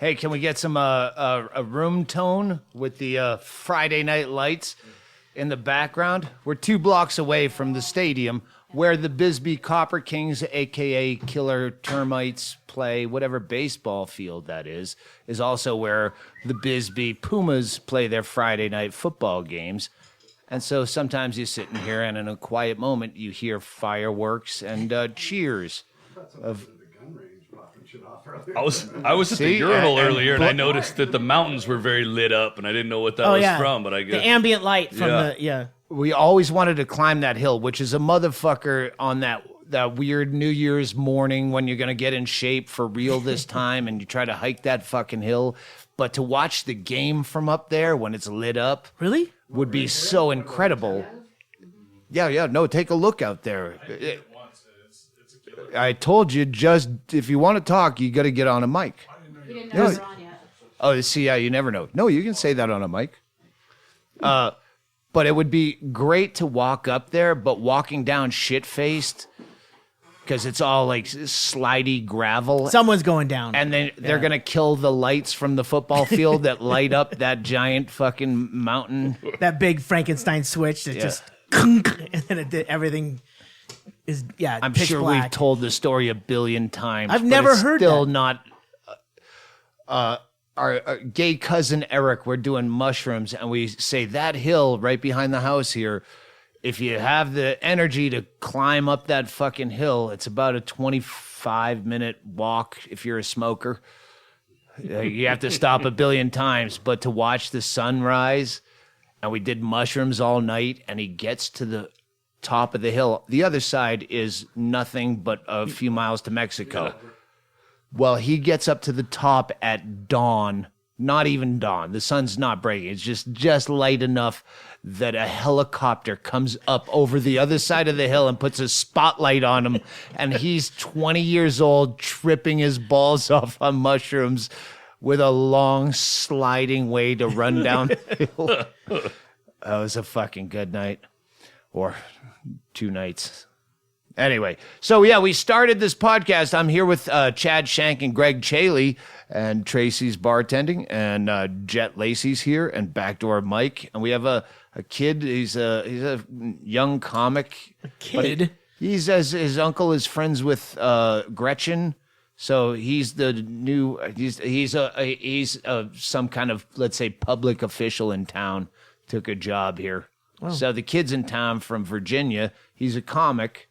Hey, can we get some a room tone with the Friday night lights in the background? We're 2 blocks away from the stadium where the Bisbee Copper Kings, a.k.a. Killer Termites, play. Whatever baseball field that is also where the Bisbee Pumas play their Friday night football games. And so sometimes you're sitting here and in a quiet moment you hear fireworks and cheers of... I was at the urinal earlier and I noticed that the mountains were very lit up and I didn't know what that was from, but I guess the ambient light from We always wanted to climb that hill, which is a motherfucker on that weird New Year's morning when you're going to get in shape for real this time and you try to hike that fucking hill. But to watch the game from up there when it's lit up would be so incredible. Yeah, no, take a look out there. I told you, just if you want to talk, you got to get on a mic. You didn't know you were on yet. Oh, see, yeah, you never know. No, you can say that on a mic. But it would be great to walk up there, but walking down shit-faced, because it's all like slidey gravel. Someone's going down. And then they're going to kill the lights from the football field that light up that giant fucking mountain. That big Frankenstein switch that just... and then it did everything... is I'm pitch sure black. we've told the story a billion times. I've never heard still that. Not. Our gay cousin Eric, we're doing mushrooms, and we say that hill right behind the house here. If you have the energy to climb up that fucking hill, it's about a 25-minute walk. If you're a smoker, you have to stop a billion times. But to watch the sunrise, and we did mushrooms all night, and he gets to the top of the hill. The other side is nothing but a few miles to Mexico. Well, he gets up to the top at dawn, not even dawn. The sun's not breaking. It's just light enough that a helicopter comes up over the other side of the hill and puts a spotlight on him. And he's 20 years old, tripping his balls off on mushrooms with a long sliding way to run down the hill. That was a fucking good night. Or 2 nights. Anyway, so yeah, we started this podcast. I'm here with Chad, Shank, and Ggreg Chaille, and Tracy's bartending, and Jet Lacey's here, and Backdoor Mike, and we have a kid. He's a young comic. A kid? He's as his uncle is friends with Gretchen, so he's the new. He's some kind of, let's say, public official in town. Took a job here. Wow. So the kid's in town from Virginia. He's a comic.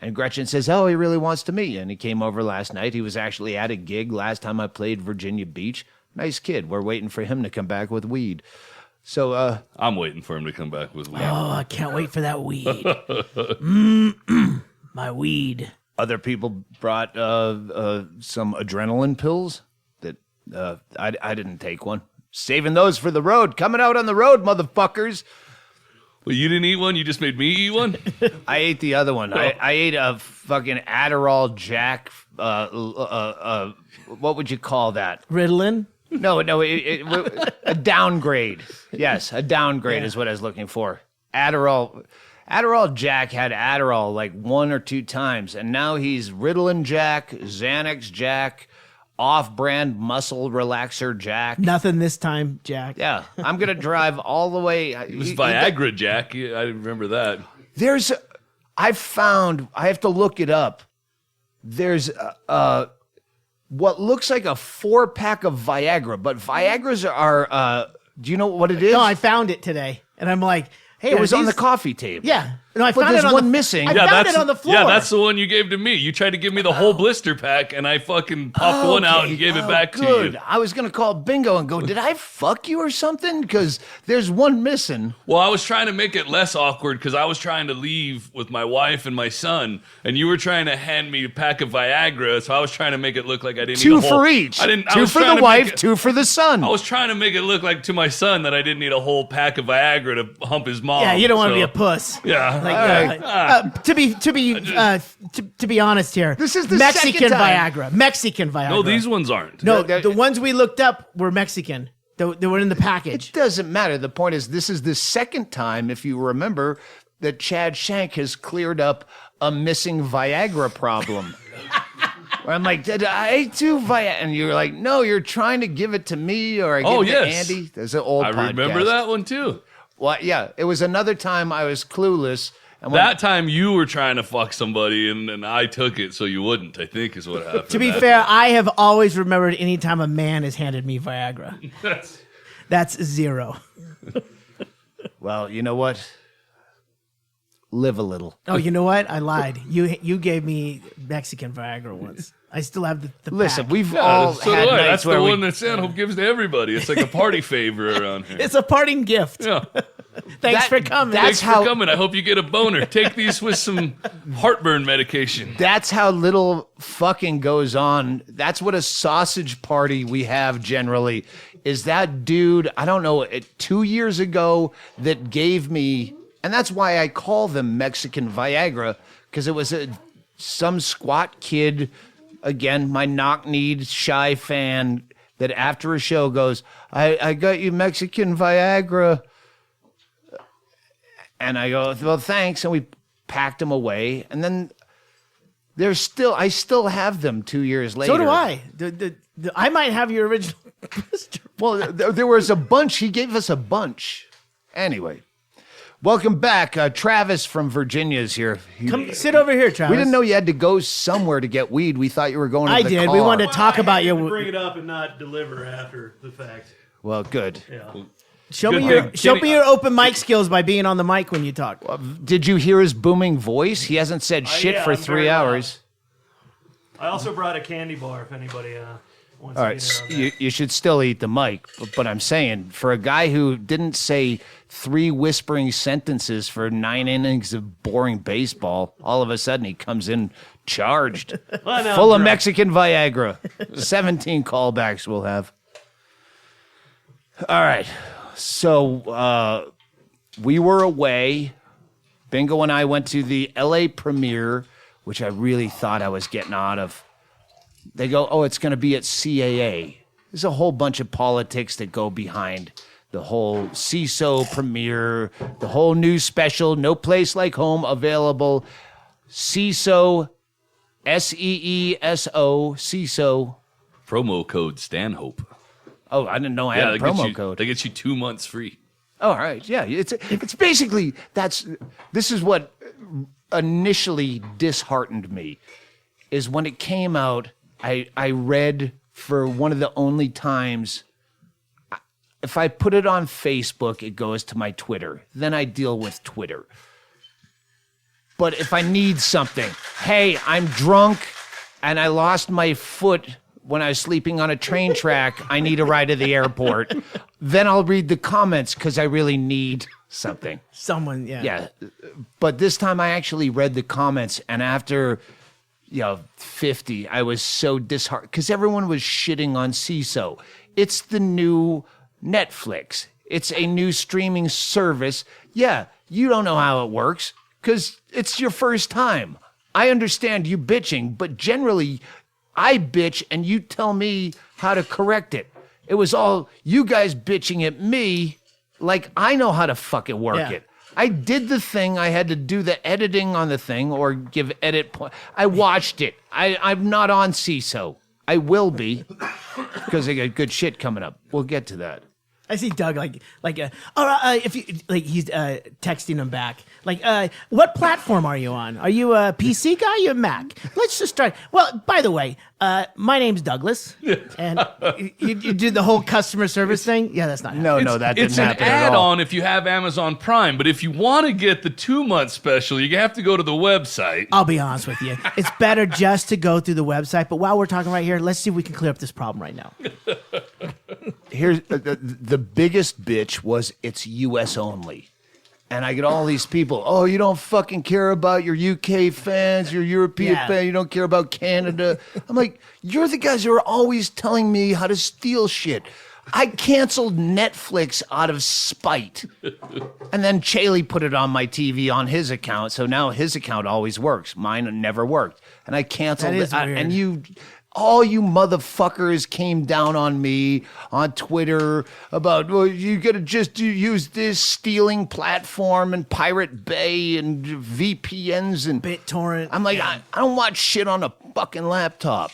And Gretchen says, oh, he really wants to meet you. And he came over last night. He was actually at a gig last time I played Virginia Beach. Nice kid. We're waiting for him to come back with weed. So I'm waiting for him to come back with weed. Oh, I can't wait for that weed. My weed. Other people brought some adrenaline pills that I didn't take one. Saving those for the road. Coming out on the road, motherfuckers. Well, you didn't eat one? You just made me eat one? I ate the other one. I ate a fucking Adderall Jack. What would you call that? Ritalin? No, a downgrade. Yes, a downgrade is what I was looking for. Adderall Jack had Adderall like 1 or 2 times, and now he's Ritalin Jack, Xanax Jack, off-brand muscle relaxer Jack. Nothing this time, Jack. Yeah, I'm going to drive all the way. It was Viagra Jack. I remember that. I have to look it up. There's what looks like a 4-pack of Viagra, but Viagras are, do you know what it is? No, I found it today. And I'm like, hey, it was on the coffee table. Yeah. No, I found there's it on one missing. I found it on the floor. Yeah, that's the one you gave to me. You tried to give me the whole blister pack, and I fucking popped one out and gave it back to you. I was going to call Bingo and go, did I fuck you or something? Because there's one missing. Well, I was trying to make it less awkward because I was trying to leave with my wife and my son, and you were trying to hand me a pack of Viagra, so I was trying to make it look like I didn't need a whole... 2 for each. 2 for the wife, 2 for the son. I was trying to make it look like to my son that I didn't need a whole pack of Viagra to hump his mom. Yeah, you don't want to be a puss. Yeah. To be honest here, this is the Mexican second time. Viagra. Mexican Viagra. No, these ones aren't. No, the ones we looked up were Mexican. They were in the package. It doesn't matter. The point is, this is the second time, if you remember, that Chad Shank has cleared up a missing Viagra problem. Where I'm like, did I do Viagra? And you're like, no, you're trying to give it to me or I give it to Andy. There's an old podcast. I remember that one too. Well, yeah, it was another time I was clueless. And that time you were trying to fuck somebody and I took it so you wouldn't, I think is what happened. To be fair, I have always remembered any time a man has handed me Viagra. That's 0. Well, you know what? Live a little. Oh, you know what? I lied. You gave me Mexican Viagra once. I still have the Listen, pack. we've all so had do I. nights That's where the we... one that Stanhope gives to everybody. It's like a party favor around here. It's a parting gift. Yeah. Thanks for coming. Thanks for coming. I hope you get a boner. Take these with some heartburn medication. That's how little fucking goes on. That's what a sausage party we have generally. Is that dude, I don't know, 2 years ago that gave me, and that's why I call them Mexican Viagra, because it was some squat kid, again, my knock-kneed, shy fan, that after a show goes, I got you Mexican Viagra. And I go, well, thanks. And we packed them away. And then I still have them 2 years later. So do I. I might have your original. Well, there was a bunch. He gave us a bunch. Anyway, welcome back. Travis from Virginia is here. Come sit over here, Travis. We didn't know you had to go somewhere to get weed. We thought you were going to I the did. car. We wanted to talk about you. your. Bring it up and not deliver after the fact. Well, good. Yeah. Show Good me your open mic skills by being on the mic when you talk. Did you hear his booming voice? He hasn't said shit yeah, for I'm 3 very loud. hours. I also brought a candy bar if anybody wants All to right, get in on that. you should still eat the mic, but I'm saying for a guy who didn't say 3 whispering sentences for 9 innings of boring baseball, all of a sudden he comes in charged, Well, no, full of I'm drunk. Mexican Viagra. 17 callbacks we'll have. All right, so we were away. Bingo and I went to the LA premiere, which I really thought I was getting out of. They go, oh, it's going to be at CAA. There's a whole bunch of politics that go behind the whole Seeso premiere, the whole new special, No Place Like Home, available. Seeso, Seeso, Seeso. Promo code Stanhope. Oh, I didn't know I had a promo code. They get you 2 months free. Oh, all right. Yeah, it's basically, this is what initially disheartened me, is when it came out, I read for one of the only times, if I put it on Facebook, it goes to my Twitter. Then I deal with Twitter. But if I need something, hey, I'm drunk and I lost my foot when I was sleeping on a train track, I need a ride to the airport. Then I'll read the comments because I really need something. Someone, yeah. Yeah. But this time I actually read the comments, and after 50, I was so disheartened because everyone was shitting on Seeso. It's the new Netflix. It's a new streaming service. Yeah, you don't know how it works because it's your first time. I understand you bitching, but generally I bitch and you tell me how to correct it. It was all you guys bitching at me like I know how to fucking work it. I did the thing. I had to do the editing on the thing or give edit point. I watched it. I'm not on Seeso. I will be because I got good shit coming up. We'll get to that. I see Doug if you like, he's texting him back. What platform are you on? Are you a PC guy? You a Mac? Let's just start. Well, by the way, my name's Douglas, and you do the whole customer service thing. Yeah, that's not happening. No, that didn't It's an happen at all. add-on if you have Amazon Prime, but if you want to get the 2-month special, you have to go to the website. I'll be honest with you. It's better just to go through the website. But while we're talking right here, let's see if we can clear up this problem right now. Here's the biggest bitch was it's U.S. only. And I get all these people, oh, you don't fucking care about your UK fans, your European fans, you don't care about Canada. I'm like, you're the guys who are always telling me how to steal shit. I canceled Netflix out of spite. And then Chaille put it on my TV on his account, so now his account always works. Mine never worked. And I canceled That is it. weird. And all you motherfuckers came down on me on Twitter about, well, you gotta just use this stealing platform and Pirate Bay and VPNs and BitTorrent. I'm like, I don't watch shit on a fucking laptop.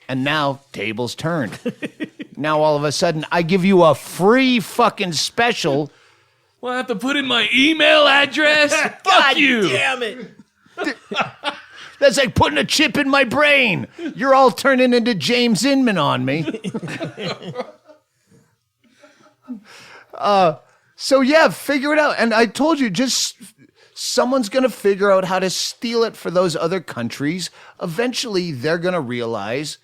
And now, tables turned. Now, all of a sudden, I give you a free fucking special. Well, I have to put in my email address? Fuck you. Damn it. That's like putting a chip in my brain. You're all turning into James Inman on me. So yeah, figure it out. And I told you, just someone's going to figure out how to steal it for those other countries. Eventually, they're going to realize.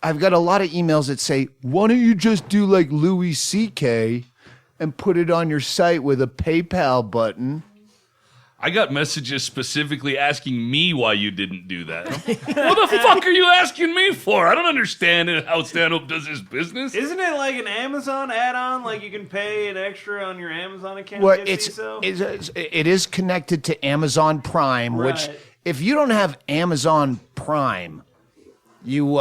I've got a lot of emails that say, why don't you just do like Louis C.K. and put it on your site with a PayPal button? I got messages specifically asking me why you didn't do that. What the fuck are you asking me for? I don't understand how Stanhope does his business. Isn't it like an Amazon add-on? Like you can pay an extra on your Amazon account Well, to get Seeso? it is connected to Amazon Prime, which Right. if you don't have Amazon Prime, you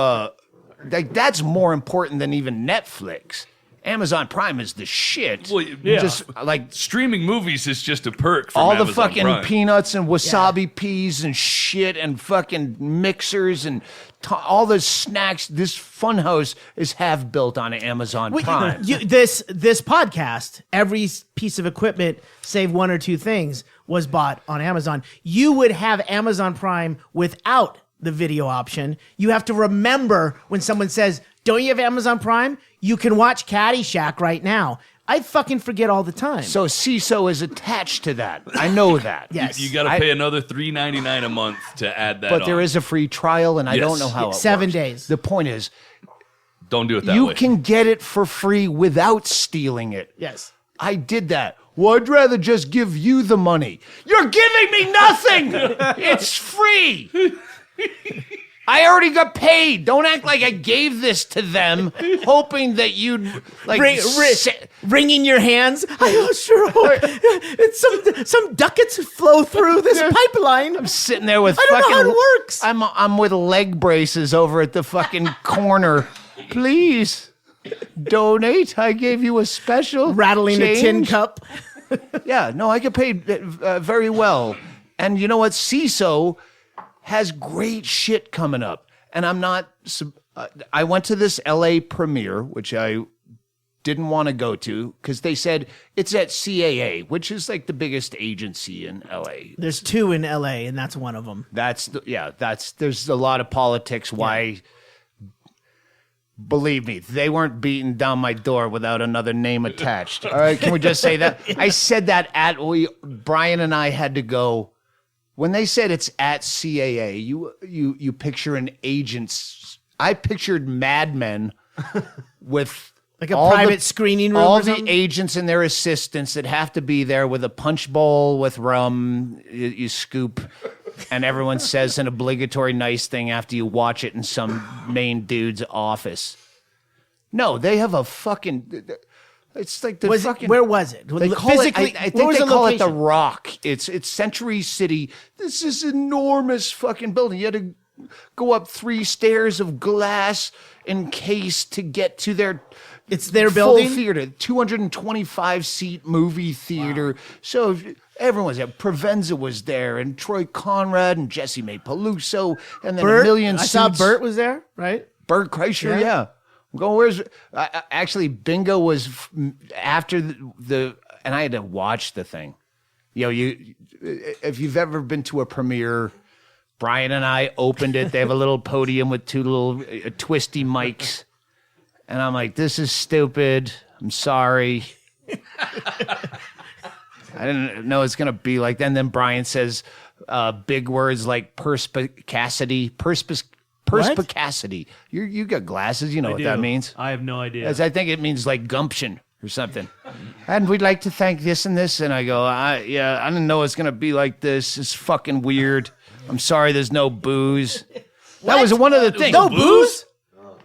that's more important than even Netflix. Amazon Prime is the shit. Well, yeah. Just like Streaming movies is just a perk from all Amazon the fucking Prime. peanuts and wasabi peas and shit and fucking mixers and all the snacks. This FunHouse is half built on Amazon Prime. This podcast, every piece of equipment, save one or two things, was bought on Amazon. You would have Amazon Prime without the video option. You have to remember when someone says, don't you have Amazon Prime? You can watch Caddyshack right now. I fucking forget all the time. So Seeso is attached to that. I know that. Yes. You got to pay another $3.99 a month to add that But on. there is a free trial, and I Yes. don't know how it 7 works. days. The point is, Don't do it that you way. can get it for free without stealing it. Yes. I did that. Well, I'd rather just give you the money. You're giving me nothing. It's free. I already got paid. Don't act like I gave this to them, hoping that you'd like Wringing your hands. I sure hope it's some ducats flow through this pipeline. I'm sitting there with I don't know fucking. how it works. I'm with leg braces over at the fucking corner. Please donate. I gave you a special. Rattling a tin change. cup. Yeah, no, I get paid very well. And you know what? Seeso has great shit coming up. And I'm not. I went to this LA premiere, which I didn't want to go to because they said it's at CAA, which is like the biggest agency in LA. There's two in LA, and that's one of them. There's a lot of politics. Why? Believe me, they weren't beating down my door without another name attached. All right, can we just say that? I said that Brian and I had to go. When they said it's at CAA, you picture an agent's. I pictured Mad Men with Like a private screening room all or something? the agents and their assistants that have to be there with a punch bowl with rum. You scoop, and everyone says an obligatory nice thing after you watch it in some main dude's office. No, they have a fucking. It's like the fucking. Where was it? They call it, I think where was they the call it the location? Rock. It's Century City. This is enormous fucking building. You had to go up 3 stairs of glass encased to get to their. It's their full building? theater, 225-seat movie theater. Wow. So everyone was there. Provenza was there, and Troy Conrad, and Jesse May Peluso, and then Bert? a million I suits. saw Bert was there, right? Bert Kreischer, yeah. I'm going, where's... actually, Bingo was after the... And I had to watch the thing. You know, if you've ever been to a premiere, Brian and I opened it. They have a little podium with 2 little twisty mics. And I'm like, this is stupid. I'm sorry. I didn't know it's going to be like that. And then Brian says big words like perspicacity. Perspicacity. You got glasses. You know what that means. I have no idea. I think it means like gumption or something. And we'd like to thank this and this. And I go, I didn't know it's going to be like this. It's fucking weird. I'm sorry there's no booze. That was one of the things. No booze?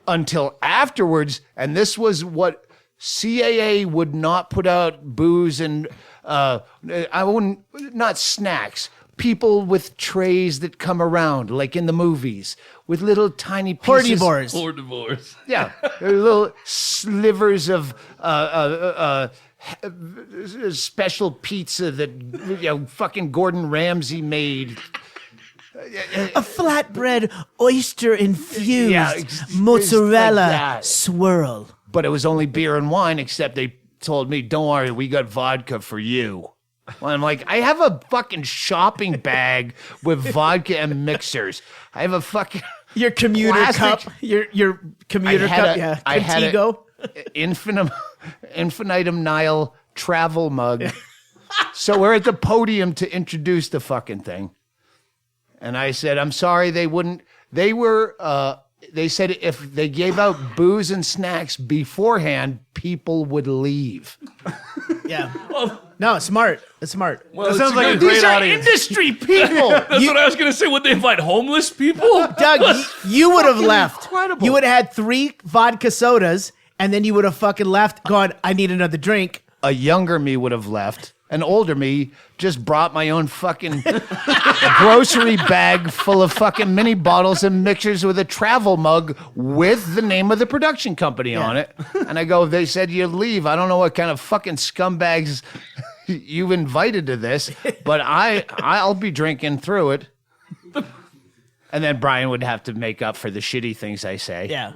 Until afterwards, and this was what CAA would not put out booze and I wouldn't, not snacks, people with trays that come around, like in the movies, with little tiny pieces. Hordivores. Or divorce. Yeah, little slivers of special pizza that fucking Gordon Ramsay made. A flatbread, oyster infused, Yeah, it's mozzarella like that. swirl. But it was only beer and wine, except they told me, don't worry, we got vodka for you. Well, I'm like, I have a fucking shopping bag with vodka and mixers. I have a fucking Your commuter plastic- cup. Your commuter cup. I had a Contigo. infinitum Nile travel mug. So we're at the podium to introduce the fucking thing. And I said, I'm sorry, they wouldn't. They said if they gave out booze and snacks beforehand, people would leave. Yeah. No, it's smart. It's smart. Well, That it's sounds like a good- great These are audience. industry people. That's what I was going to say. Would they invite homeless people? Doug, you would have left. incredible. You would have had 3 vodka sodas, and then you would have fucking left, gone, I need another drink. A younger me would have left. An older me just brought my own fucking grocery bag full of fucking mini bottles and mixers with a travel mug with the name of the production company on it. And I go, they said you'd leave. I don't know what kind of fucking scumbags you've invited to this, but I'll be drinking through it. And then Brian would have to make up for the shitty things I say. Yeah.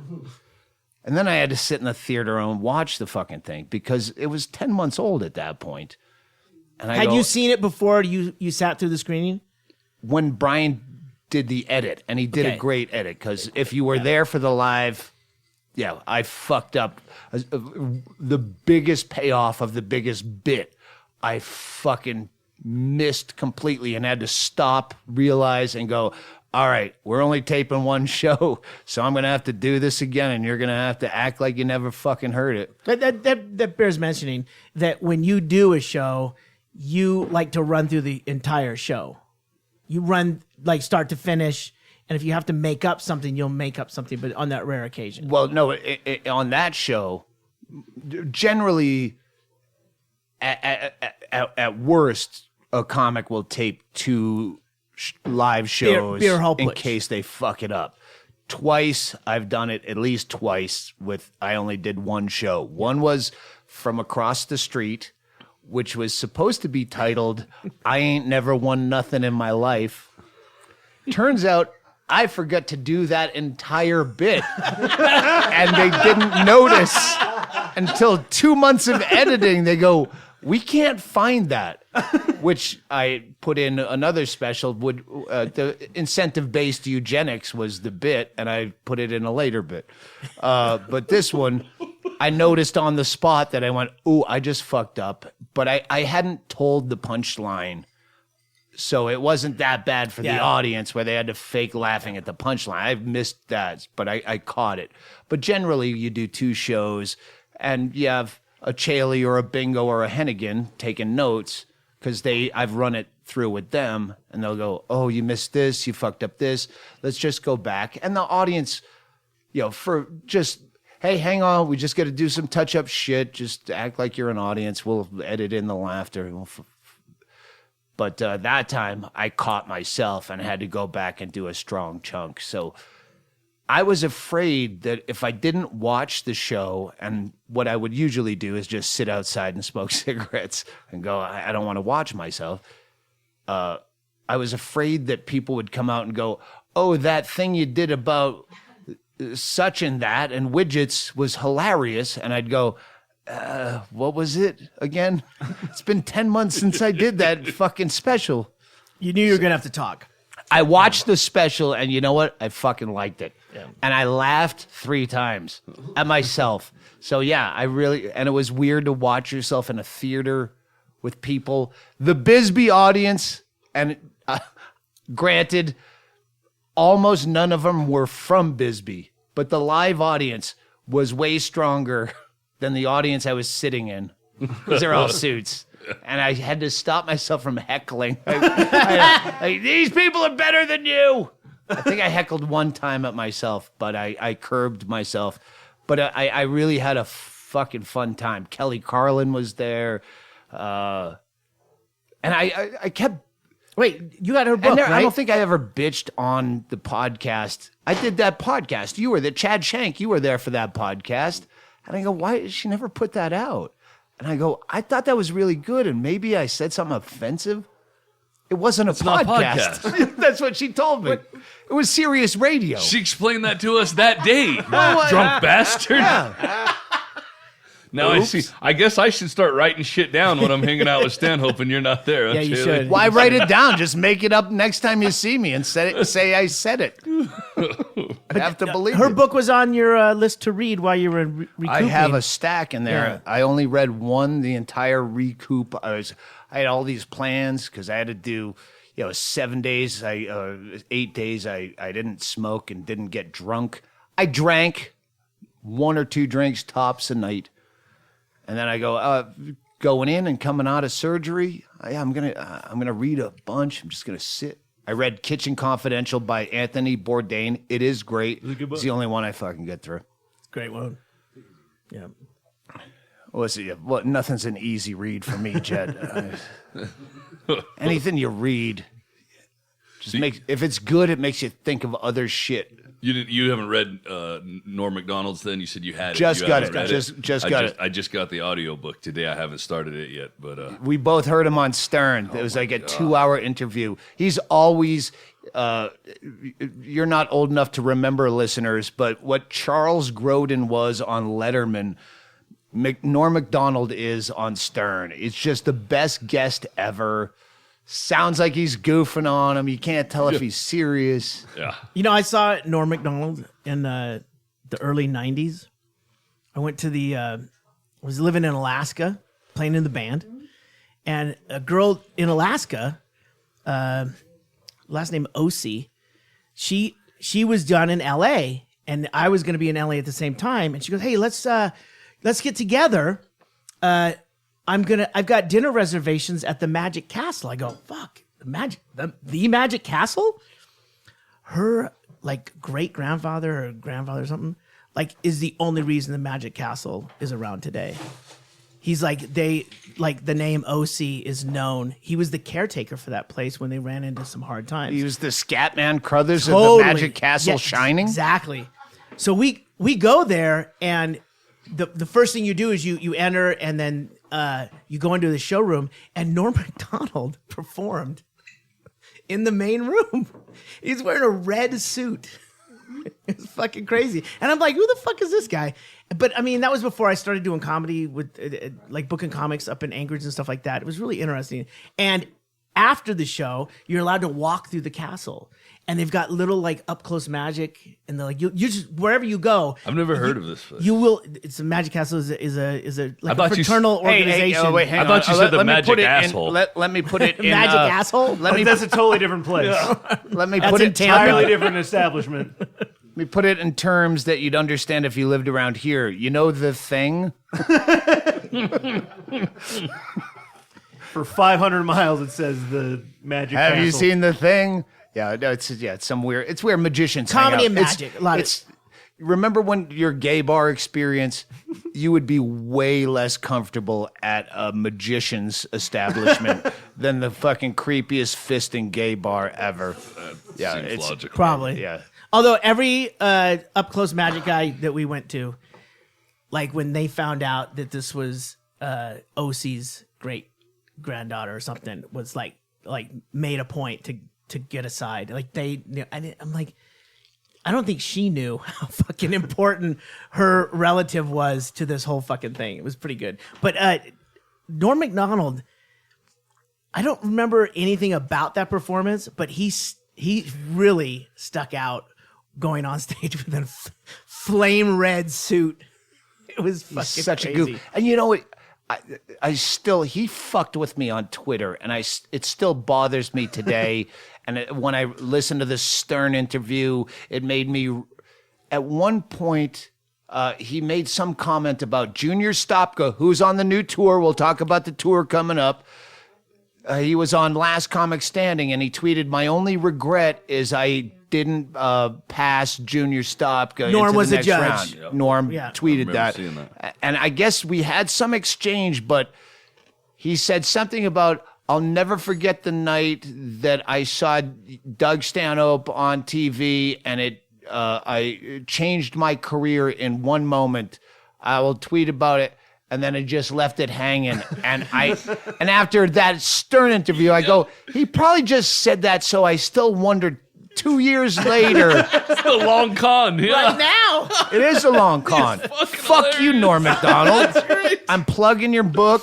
And then I had to sit in the theater and watch the fucking thing because it was 10 months old at that point. And I Had go, you seen it before you sat through the screening? when Brian did the edit, and he did Okay. a great edit, because if you were there for the live, yeah, I fucked up the biggest payoff of the biggest bit. I fucking missed completely and had to stop, realize, and go, all right, we're only taping one show, so I'm going to have to do this again, and you're going to have to act like you never fucking heard it. That bears mentioning that when you do a show, you like to run through the entire show. You run like start to finish, and if you have to make up something, you'll make up something, but on that rare occasion. Well, no, on that show, generally, at worst, a comic will tape 2 live shows beer hall in push. case they fuck it up. Twice, I've done it at least twice I only did 1 show. One was from across the street, which was supposed to be titled, I Ain't Never Won Nothing in My Life. Turns out I forgot to do that entire bit. And they didn't notice until 2 months of editing. They go, we can't find that. Which I put in another special. The incentive-based eugenics was the bit, and I put it in a later bit. But this one, I noticed on the spot that I went, ooh, I just fucked up. But I hadn't told the punchline. So it wasn't that bad for the audience where they had to fake laughing at the punchline. I missed that, but I caught it. But generally, you do 2 shows, and you have a Chaille or a Bingo or a Hennigan taking notes, because I've run it through with them, and they'll go, oh, you missed this, you fucked up this, let's just go back. And the audience, for just, hey, hang on, we just got to do some touch-up shit, just act like you're an audience, we'll edit in the laughter. But that time, I caught myself and had to go back and do a strong chunk. So I was afraid that if I didn't watch the show, and what I would usually do is just sit outside and smoke cigarettes and go, I don't want to watch myself. I was afraid that people would come out and go, oh, that thing you did about such and that and widgets was hilarious. And I'd go, what was it again? It's been 10 months since I did that fucking special. You knew you were gonna have to talk. I watched the special, and you know what? I fucking liked it. Yeah. And I laughed 3 times at myself. So, yeah, and it was weird to watch yourself in a theater with people. The Bisbee audience, and granted, almost none of them were from Bisbee, but the live audience was way stronger than the audience I was sitting in, because they're all suits. And I had to stop myself from heckling. These people are better than you. I think I heckled 1 time at myself, but I curbed myself. But I really had a fucking fun time. Kelly Carlin was there. And I kept... Wait, you got her book, right? I don't think I ever bitched on the podcast. I did that podcast. You were there. Chad Shank, you were there for that podcast. And I go, why did she never put that out? And I go, I thought that was really good. And maybe I said something offensive. It wasn't a podcast. That's what she told me. It was serious radio. She explained that to us that day. Drunk bastard. Yeah. Now I see. I guess I should start writing shit down when I'm hanging out with Stanhope and you're not there. Yeah, you Chaille? should. Why write it down? Just make it up next time you see me and say I said it. I have to believe Her it. book was on your list to read while you were recouping. I have a stack in there. Yeah. I only read one the entire recoup. I had all these plans because I had to do 7 days, 8 days. I didn't smoke and didn't get drunk. I drank 1 or 2 drinks tops a night. And then I go, going in and coming out of surgery, I'm gonna read a bunch. I'm just gonna sit. I read Kitchen Confidential by Anthony Bourdain. It is great. It's the only one I fucking get through. Great one. Yeah. Well, nothing's an easy read for me, Jed. Anything you read, just makes. If it's good, it makes you think of other shit. You haven't read Norm Macdonald's then? You said you had Just it. got it. Just got it. I just got the audiobook today. I haven't started it yet, but We both heard him on Stern. It was like a 2-hour interview. He's always, you're not old enough to remember, listeners, but what Charles Grodin was on Letterman, Norm Macdonald is on Stern. It's just the best guest ever. Sounds like he's goofing on him. You can't tell if he's serious. yeah. I saw Norm Macdonald in the early 90s. I went to I was living in Alaska, playing in the band. And a girl in Alaska, last name Osi, she was done in LA, and I was going to be in LA at the same time. And she goes, "Hey, let's get together. I've got dinner reservations at the Magic Castle." I go, "Fuck, the Magic Castle?" Her great grandfather or grandfather or something is the only reason the Magic Castle is around today. He's the name OC is known. He was the caretaker for that place when they ran into some hard times. He was the Scatman Crothers of the Magic Castle Yeah, Shining? Exactly. So we go there, and the first thing you do is you enter, and then you go into the showroom, and Norm Macdonald performed in the main room. He's wearing a red suit. It's fucking crazy. And I'm like, who the fuck is this guy? But I mean, that was before I started doing comedy with booking comics up in Anchorage and stuff like that. It was really interesting. And after the show, you're allowed to walk through the castle. And they've got little up close magic, and they're you just wherever you go. I've never heard of this place. You will. It's a Magic Castle is a I thought you fraternal organization. Wait, hang I on. thought you said the Let me magic put it asshole. Let me put it in. Magic asshole. That's a totally different place. Let me That's put in it Tampa. Entirely different establishment. Let me put it in terms that you'd understand if you lived around here. You know the thing? For 500 miles, it says the Magic Castle. Have you seen the thing? Yeah, no, it's some weird. It's where magicians hang Comedy out. and magic. A lot of Remember when your gay bar experience, you would be way less comfortable at a magician's establishment than the fucking creepiest fisting gay bar ever. Yeah, Seems it's logical. Probably. yeah. Although every up close magic guy that we went to, when they found out that this was OC's great granddaughter or something, was made a point to get aside. I'm like, I don't think she knew how fucking important her relative was to this whole fucking thing. It was pretty good. But Norm Macdonald, I don't remember anything about that performance, but he really stuck out going on stage with a flame red suit. It was fucking Such crazy. a goof. And you know what? He fucked with me on Twitter, and it still bothers me today. And when I listened to this Stern interview, it made me. At one point, he made some comment about Junior Stopka, who's on the new tour. We'll talk about the tour coming up. He was on Last Comic Standing, and he tweeted, "My only regret is I didn't pass Junior Stopka Norm into was the a next judge. round." Yeah. Norm Yeah. tweeted I remember that. seeing that. And I guess we had some exchange, but he said something about, I'll never forget the night that I saw Doug Stanhope on TV, and I changed my career in one moment. I will tweet about it, and then I just left it hanging. And after that Stern interview, I go, he probably just said that, so I still wondered 2 years later. It's a long con. Yeah. Right now. It is a long con. Fuck you, Norm Macdonald. I'm plugging your book.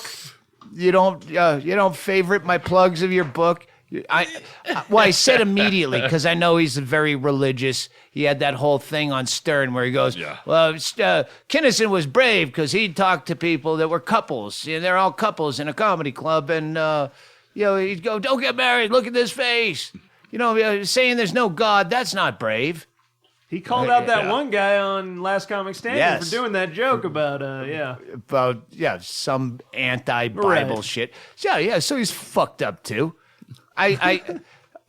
You don't favorite my plugs of your book. I said immediately because I know he's very religious. He had that whole thing on Stern where he goes, well, Kinison was brave because he talked to people that were couples. They're all couples in a comedy club. And, he'd go, don't get married. Look at this face. Saying there's no God, that's not brave. He called out that one guy on Last Comic Standing for doing that joke about some anti-Bible shit. So he's fucked up too.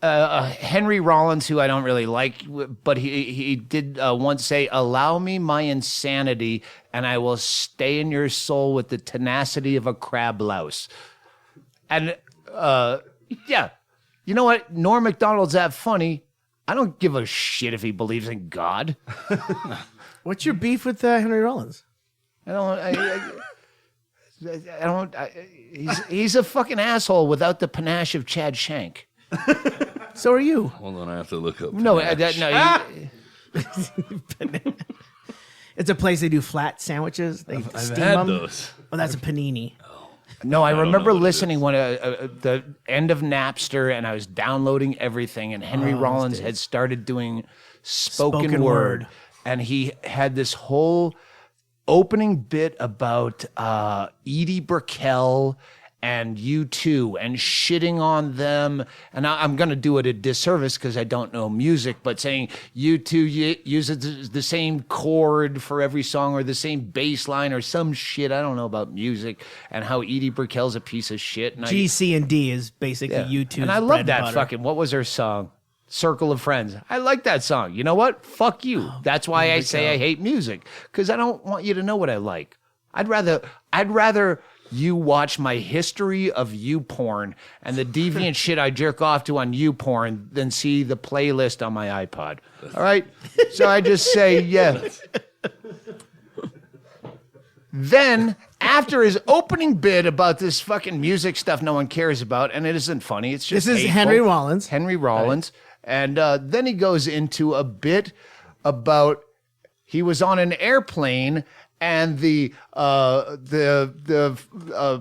Henry Rollins, who I don't really like, but he did once say, "Allow me my insanity, and I will stay in your soul with the tenacity of a crab louse." And you know what? Norm Macdonald's that funny. I don't give a shit if he believes in God. What's your beef with Henry Rollins? He's a fucking asshole without the panache of Chad Shank. So are you. Hold on, I have to look up. It's a place they do flat sandwiches. They I've steam had them. those. Oh, that's a panini. No, I remember listening when the end of Napster, and I was downloading everything, and Henry Rollins had started doing spoken word, and he had this whole opening bit about Edie Brickell and U2 and shitting on them. And I'm going to do it a disservice because I don't know music, but saying U2 uses the same chord for every song or the same bass line or some shit. I don't know about music, and how Edie Brickell's a piece of shit. And G, C, and D is basically U2's And I love that butter. fucking, what was her song? Circle of Friends. I like that song. You know what? Fuck you. That's why I say I hate music, because I don't want you to know what I like. I'd rather you watch my history of YouPorn and the deviant shit I jerk off to on YouPorn than see the playlist on my iPod. All right? So I just say, yeah. Then, after his opening bit about this fucking music stuff no one cares about, and it isn't funny, it's just This is hateful. Henry Rollins. Henry Rollins. And then he goes into a bit about he was on an airplane and the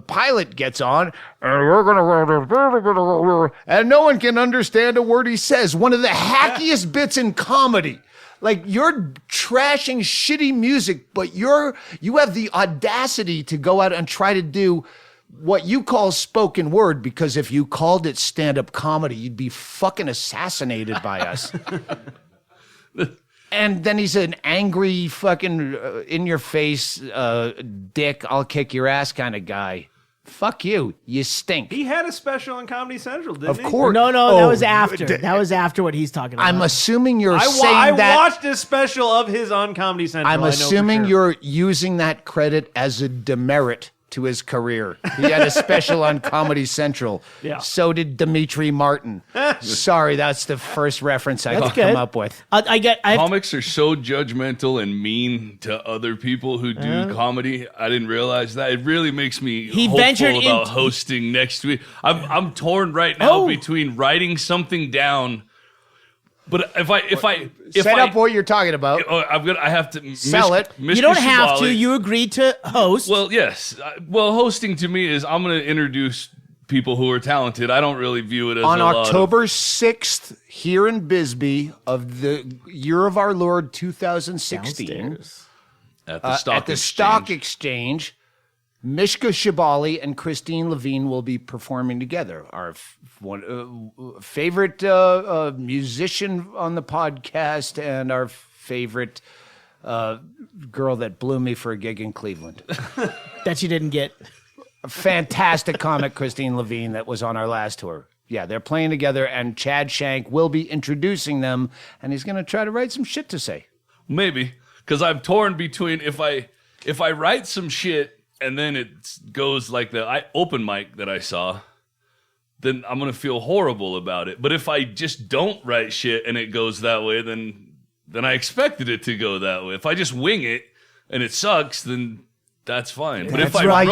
pilot gets on, and we're gonna, and no one can understand a word he says. One of the hackiest bits in comedy. Like, you're trashing shitty music, but you have the audacity to go out and try to do what you call spoken word, because if you called it stand-up comedy, you'd be fucking assassinated by us. And then he's an angry fucking in-your-face dick, I'll kick your ass kind of guy. Fuck you. You stink. He had a special on Comedy Central, didn't he? Of course. No, that was after. That was after what he's talking about. I'm assuming you're I saying that. watched a special of his on Comedy Central. I'm I know for assuming sure. you're using that credit as a demerit to his career. He had a special on Comedy Central. Yeah. So did Dimitri Martin. Sorry, that's the first reference I could come up with. Comics are so judgmental and mean to other people who do comedy. I didn't realize that. It really makes me hopeful about hosting next week. I'm torn right now between writing something down. But if I set up what you're talking about, I have to sell it. Mishka You don't have to. Shubaly. You agreed to host. Well, yes. Well, hosting to me is I'm going to introduce people who are talented. I don't really view it as on a lot October 6th here in Bisbee of the year of our Lord 2016 at the Stock Exchange. Mishka Shubaly and Christine Levine will be performing together. Our favorite musician on the podcast and our favorite girl that blew me for a gig in Cleveland. That you didn't get. A fantastic comic, Christine Levine, that was on our last tour. Yeah, they're playing together, and Chad Shank will be introducing them, and he's going to try to write some shit to say. Maybe, because I'm torn between if I write some shit and then it goes like the open mic that I saw, then I'm going to feel horrible about it. But if I just don't write shit and it goes that way, then I expected it to go that way. If I just wing it and it sucks, then that's fine. But if I write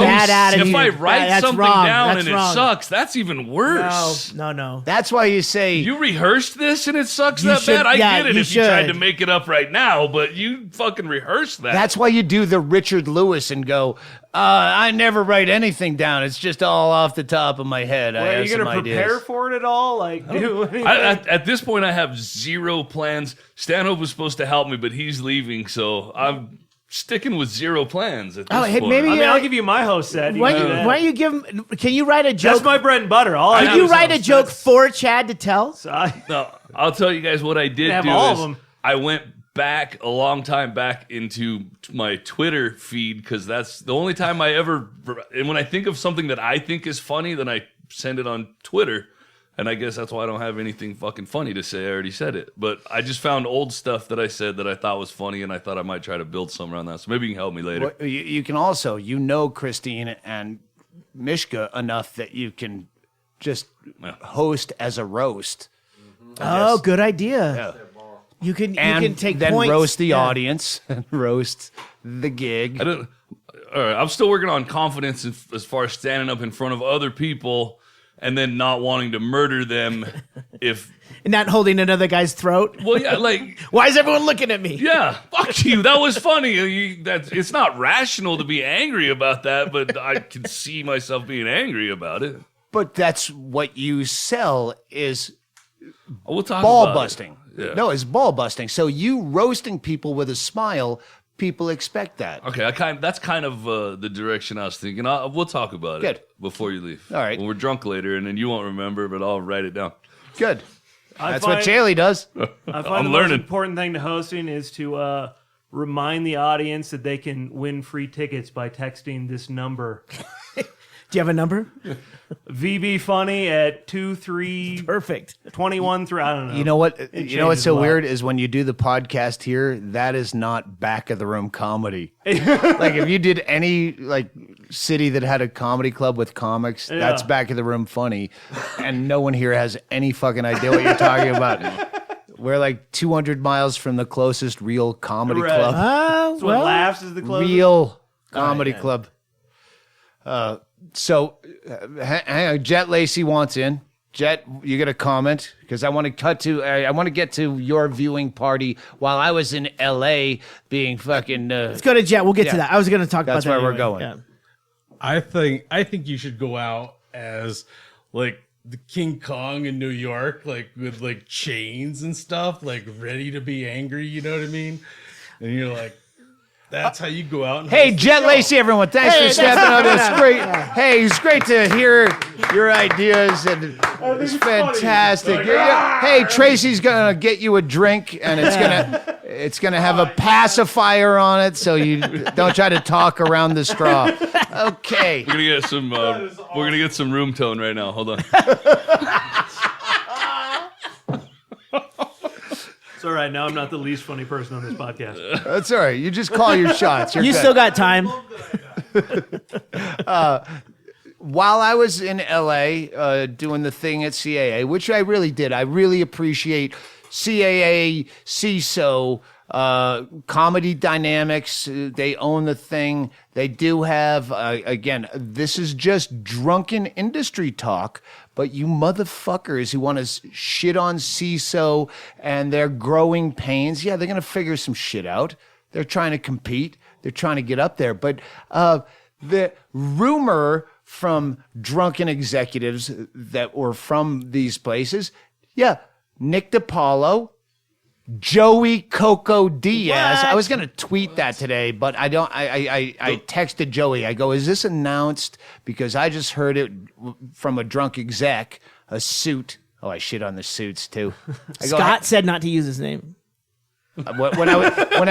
something down and it sucks, that's even worse. No. That's why you say you rehearsed this and it sucks that bad. I get it if you tried to make it up right now, but you fucking rehearsed that. That's why you do the Richard Lewis and go, I never write anything down. It's just all off the top of my head. Well, are you going to prepare for it at all? Like, do anything? At this point, I have zero plans. Stanhope was supposed to help me, but he's leaving, so I'm sticking with zero plans at this point. Maybe I'll give you my host set. Why don't you give him? Can you write a joke? That's my bread and butter. Can you write a joke for Chad to tell? No, I'll tell you guys what I did do. All of them. I went back a long time back into my Twitter feed because that's the only time I ever. And when I think of something that I think is funny, then I send it on Twitter. And I guess that's why I don't have anything fucking funny to say. I already said it. But I just found old stuff that I said that I thought was funny, and I thought I might try to build some around that. So maybe you can help me later. Well, you can also, Christine and Mishka enough that you can just host as a roast. Oh, good idea. Yeah. You can take then points. Roast the audience and roast the gig. All right, I'm still working on confidence as far as standing up in front of other people and then not wanting to murder them if... And not holding another guy's throat? Well, yeah, like... Why is everyone looking at me? Yeah, fuck you. That was funny. It's not rational to be angry about that, but I can see myself being angry about it. But that's what you sell is we'll talk ball about busting. Yeah. No, it's ball busting. So you roasting people with a smile... People expect that. Okay, that's kind of the direction I was thinking. We'll talk about it before you leave. All right. When we're drunk later, and then you won't remember, but I'll write it down. Good. That's what Chaille does. I find the most important thing to hosting is to remind the audience that they can win free tickets by texting this number. Do you have a number? VB Funny at 23 Perfect 21 through I don't know. You know what? You know what's so weird is when you do the podcast here, that is not back of the room comedy. Like if you did any city that had a comedy club with comics, that's back of the room funny, and no one here has any fucking idea what you're talking about. We're like 200 miles from the closest real comedy club. That's what Laughs is the closest. Real comedy club. So, hang on. Jet Lacey wants in. Jet, you got a comment? Because I want to get to your viewing party while I was in L.A. being fucking. Let's go to Jet. We'll get to that. I was going to talk about that. That's where anyway. we're going. Yeah. I think you should go out as like the King Kong in New York, like with like chains and stuff, like ready to be angry. You know what I mean? And you're like. That's how you go out. And hey, Jet Lacey, everyone. Thanks for stepping up. It's great. Hey, it's great to hear your ideas, and it's fantastic. Hey, Tracy's gonna get you a drink, and it's gonna have a pacifier on it, so you don't try to talk around the straw. Okay. We're gonna get some. We're gonna get some room tone right now. Hold on. It's all right. Now I'm not the least funny person on this podcast. That's all right. You just call your shots. You still got time. While I was in LA doing the thing at CAA, which I really did, I really appreciate CAA, Seeso, Comedy Dynamics. They own the thing. They do have, again, this is just drunken industry talk. But you motherfuckers who want to shit on Seeso and their growing pains, they're going to figure some shit out. They're trying to compete. They're trying to get up there. But the rumor from drunken executives that were from these places, Nick DiPaolo, Joey Coco Diaz. What? I was going to tweet that today, but I don't. I texted Joey. I go, is this announced? Because I just heard it from a drunk exec, a suit. Oh, I shit on the suits too. Scott said not to use his name. When I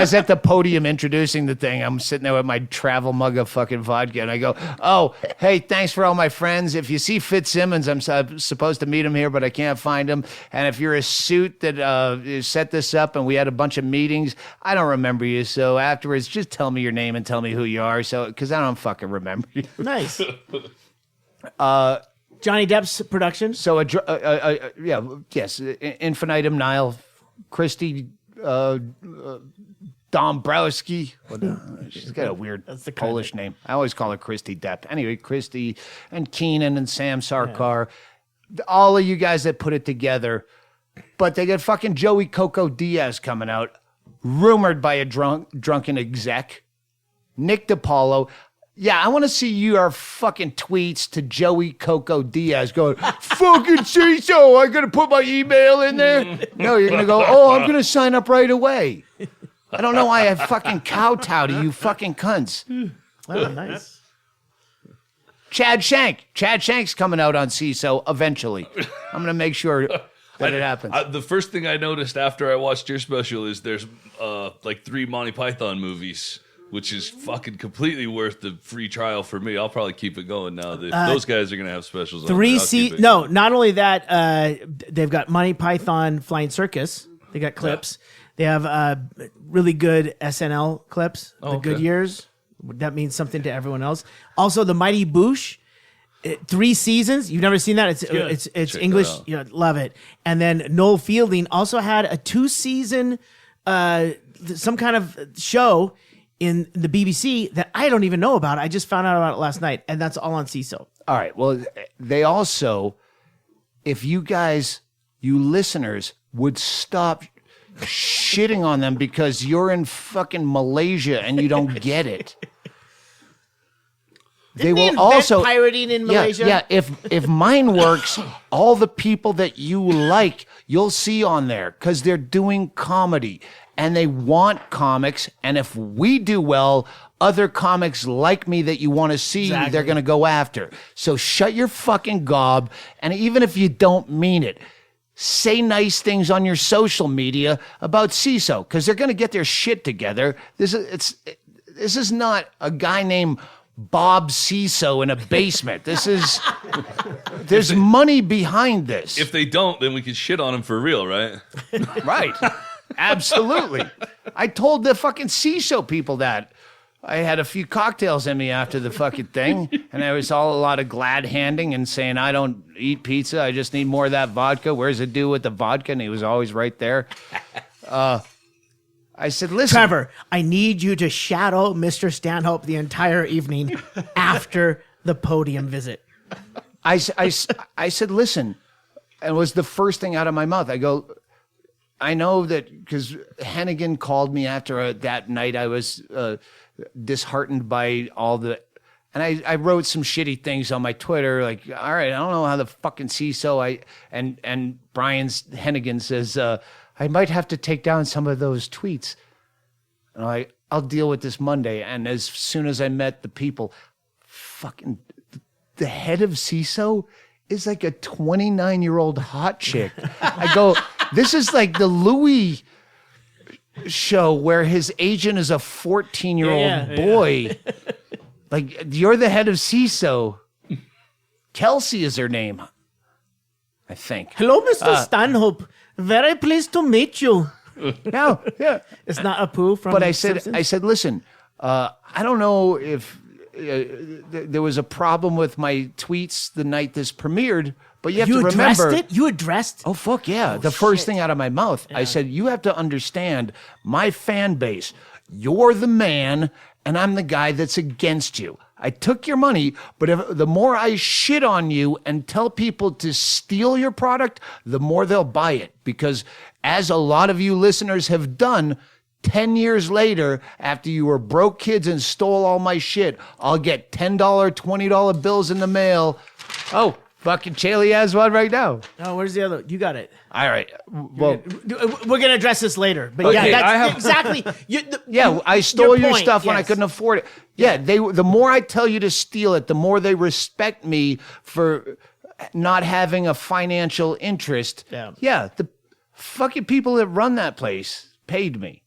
was at the podium introducing the thing, I'm sitting there with my travel mug of fucking vodka, and I go, "Oh, hey, thanks for all my friends. If you see Fitzsimmons, I'm supposed to meet him here, but I can't find him. And if you're a suit that set this up, and we had a bunch of meetings, I don't remember you. So afterwards, just tell me your name and tell me who you are. So because I don't fucking remember you. Nice. Johnny Depp's production. So Infinitum Nile, Christy Dombrowski. She's got a weird Polish name. I always call her Christy Depp. Anyway, Christy and Keenan and Sam Sarkar, all of you guys that put it together. But they got fucking Joey Coco Diaz coming out, rumored by a drunken exec. Nick DiPaolo. Yeah, I want to see your fucking tweets to Joey Coco Diaz going, fucking Seeso, I got to put my email in there? No, you're going to go, I'm going to sign up right away. I don't know why I fucking kowtow to you fucking cunts. Oh, nice. Chad Shank. Chad Shank's coming out on Seeso eventually. I'm going to make sure that it happens. The first thing I noticed after I watched your special is there's like 3 Monty Python movies, which is fucking completely worth the free trial for me. I'll probably keep it going now. Those guys are going to have specials. Not only that, they've got Monty Python Flying Circus. They got clips. Yeah. They have really good SNL clips. The Good Years. That means something to everyone else. Also, The Mighty Boosh. 3 seasons. You've never seen that? It's English. Love it. And then Noel Fielding also had a 2-season some kind of show in the BBC that I don't even know about. I just found out about it last night, and that's all on Seeso. All right. Well, they also, if you guys, you listeners, would stop shitting on them because you're in fucking Malaysia and you don't get it. They will also pirating in Malaysia. Yeah, if mine works, all the people that you like, you'll see on there because they're doing comedy and they want comics. And if we do well, other comics like me that you want to see, they're going to go after. So shut your fucking gob. And even if you don't mean it, say nice things on your social media about Seeso because they're going to get their shit together. This is not a guy named Bob Seeso in a basement. There's money behind this. If they don't, then we can shit on them for real, right? Right. Absolutely. I told the fucking Seeso people that. I had a few cocktails in me after the fucking thing, and I was all a lot of glad handing and saying, I don't eat pizza. I just need more of that vodka. Where's the dude with the vodka? And he was always right there. I said, listen. Trevor, I need you to shadow Mr. Stanhope the entire evening after the podium visit. I said, listen, and it was the first thing out of my mouth. I go, I know that because Hennigan called me after that night. I was disheartened by all the, and I wrote some shitty things on my Twitter, like, all right, I don't know how the fucking Seeso, and Brian's Hennigan says, I might have to take down some of those tweets. And I'll deal with this Monday. And as soon as I met the people, fucking the head of Seeso is like a 29-year-old hot chick. I go, this is like the Louis show where his agent is a 14-year-old boy. Like, you're the head of Seeso. Kelsey is her name, I think. Hello, Mr. Stanhope. Very pleased to meet you. No, yeah. It's not a poo from But I Simpsons? said, listen, I don't know if there was a problem with my tweets the night this premiered, but you have to remember. You addressed? Oh, fuck yeah. The first thing out of my mouth. Yeah. I said, you have to understand my fan base. You're the man, and I'm the guy that's against you. I took your money, but the more I shit on you and tell people to steal your product, the more they'll buy it. Because as a lot of you listeners have done, 10 years later, after you were broke kids and stole all my shit, I'll get $10, $20 bills in the mail. Oh, fucking Chaille has one right now. Oh, where's the other? You got it. All right. Well, we're going to address this later. But okay, that's exactly. I stole your point, stuff when I yes. couldn't afford it. Yeah, the more I tell you to steal it, the more they respect me for not having a financial interest. Yeah, the fucking people that run that place paid me.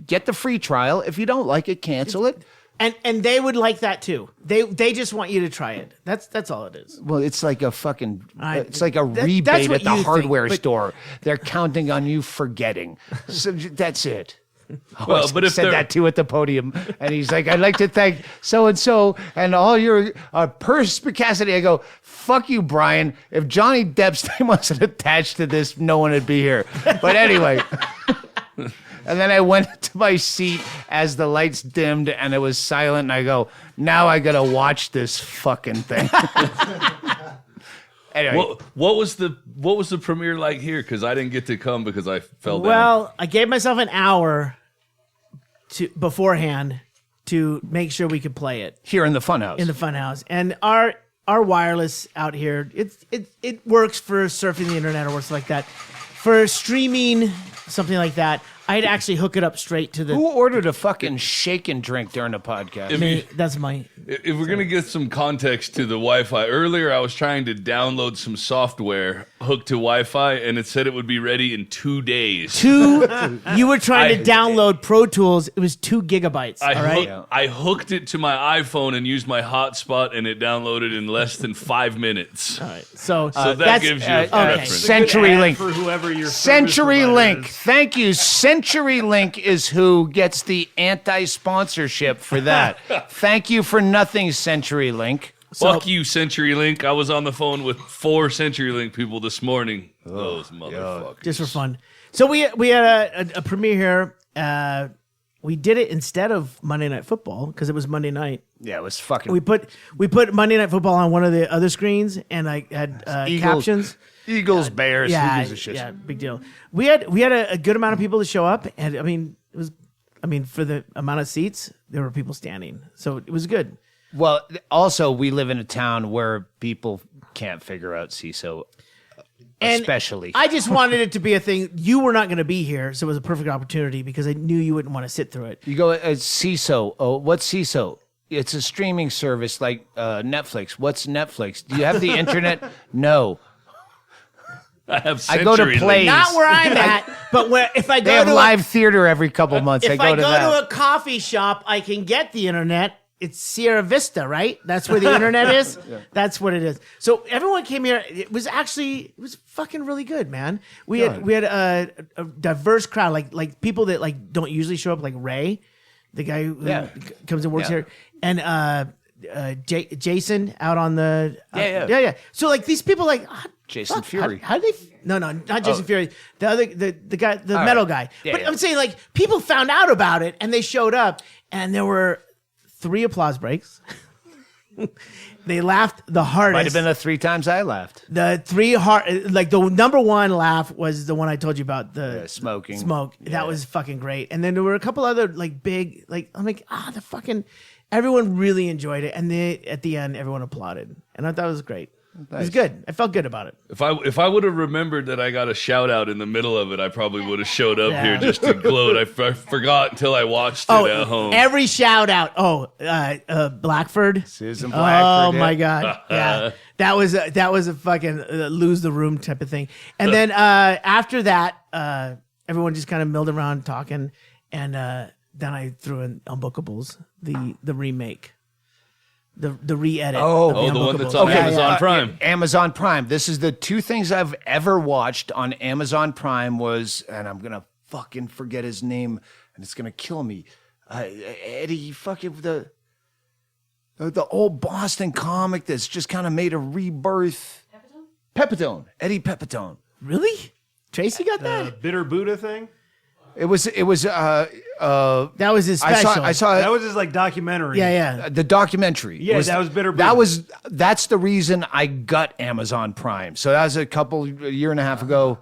Get the free trial. If you don't like it, cancel it. And they would like that too. They just want you to try it. That's all it is. Well, it's like a fucking it's like a rebate at the hardware store. They're counting on you forgetting. So that's it. Well, but if said that too at the podium, and he's like, "I'd like to thank so and all your perspicacity." I go, "Fuck you, Brian. If Johnny Depp's name wasn't attached to this, no one would be here." But anyway. And then I went to my seat as the lights dimmed and it was silent. And I go, now I got to watch this fucking thing. Anyway. What was the premiere like here? Because I didn't get to come because I fell down. Well, I gave myself an hour beforehand to make sure we could play it. Here in the FunHouse. In the FunHouse. And our wireless out here, it works for surfing the internet or works like that. For streaming, something like that, I'd actually hook it up straight to the... Who ordered a fucking shake and drink during the podcast? That's my... If we're going to get some context to the Wi-Fi, earlier I was trying to download some software hooked to Wi-Fi, and it said it would be ready in 2 days. You were trying to download Pro Tools. It was 2 gigabytes, all right? I hooked it to my iPhone and used my hotspot, and it downloaded in less than 5 minutes. All right. So that gives you a reference. CenturyLink. For whoever your CenturyLink. Thank you. CenturyLink is who gets the anti-sponsorship for that. Thank you for nothing, CenturyLink. Fuck you, CenturyLink. I was on the phone with 4 CenturyLink people this morning. Those motherfuckers. Just for fun. So we had a premiere here. We did it instead of Monday Night Football because it was Monday night. Yeah, it was fucking... We put Monday Night Football on one of the other screens, and I had captions. Eagles, Bears, Yeah, who gives a shit? yeah, big deal. We had a good amount of people to show up, and for the amount of seats, there were people standing, so it was good. Well, also, we live in a town where people can't figure out Seeso, especially. I just wanted it to be a thing. You were not going to be here, so it was a perfect opportunity because I knew you wouldn't want to sit through it. You go, Seeso. Oh, what's Seeso? It's a streaming service like Netflix. What's Netflix? Do you have the internet? No. I go to plays. Not where I'm at, but if I go They have to live theater every couple months. if I go to go that. to a coffee shop, I can get the internet. It's Sierra Vista, right? That's where the internet is. Yeah. That's what it is. So everyone came here. It was fucking really good, man. We had a diverse crowd, like people that like don't usually show up, like Ray, the guy who comes and works here, and Jason out on the yeah. So like these people like. Jason Fury. How did they? No, not Jason Fury. The other, the guy, the metal guy. Yeah, but I'm saying like people found out about it and they showed up, and there were 3 applause breaks. They laughed the hardest. Might have been the 3 times I laughed. The number 1 laugh was the one I told you about, the smoking. Smoke. Yeah. That was fucking great. And then there were a couple other like big, like I'm like, the fucking everyone really enjoyed it. And at the end, everyone applauded. And I thought it was great. Nice. It was good. I felt good about it. If I would have remembered that I got a shout out in the middle of it, I probably would have showed up here just to gloat. I forgot until I watched it at home. Every shout out. Blackford. Susan Blackford. Oh my God. Yeah. That was a fucking lose the room type of thing. And then after that, everyone just kind of milled around talking, and then I threw in UnBookables, the remake. The re-edit. The one that's on Amazon Prime. Amazon Prime. This is the 2 things I've ever watched on Amazon Prime was, and I'm going to fucking forget his name, and it's going to kill me. Eddie, fucking the old Boston comic that's just kind of made a rebirth. Pepitone. Eddie Pepitone. Really? Tracy got that? Bitter Buddha thing? It was that was his special. I saw that was his like documentary. Yeah. The documentary. Yeah, that was Bitter Buddha. That's the reason I got Amazon Prime. So that was a year and a half ago.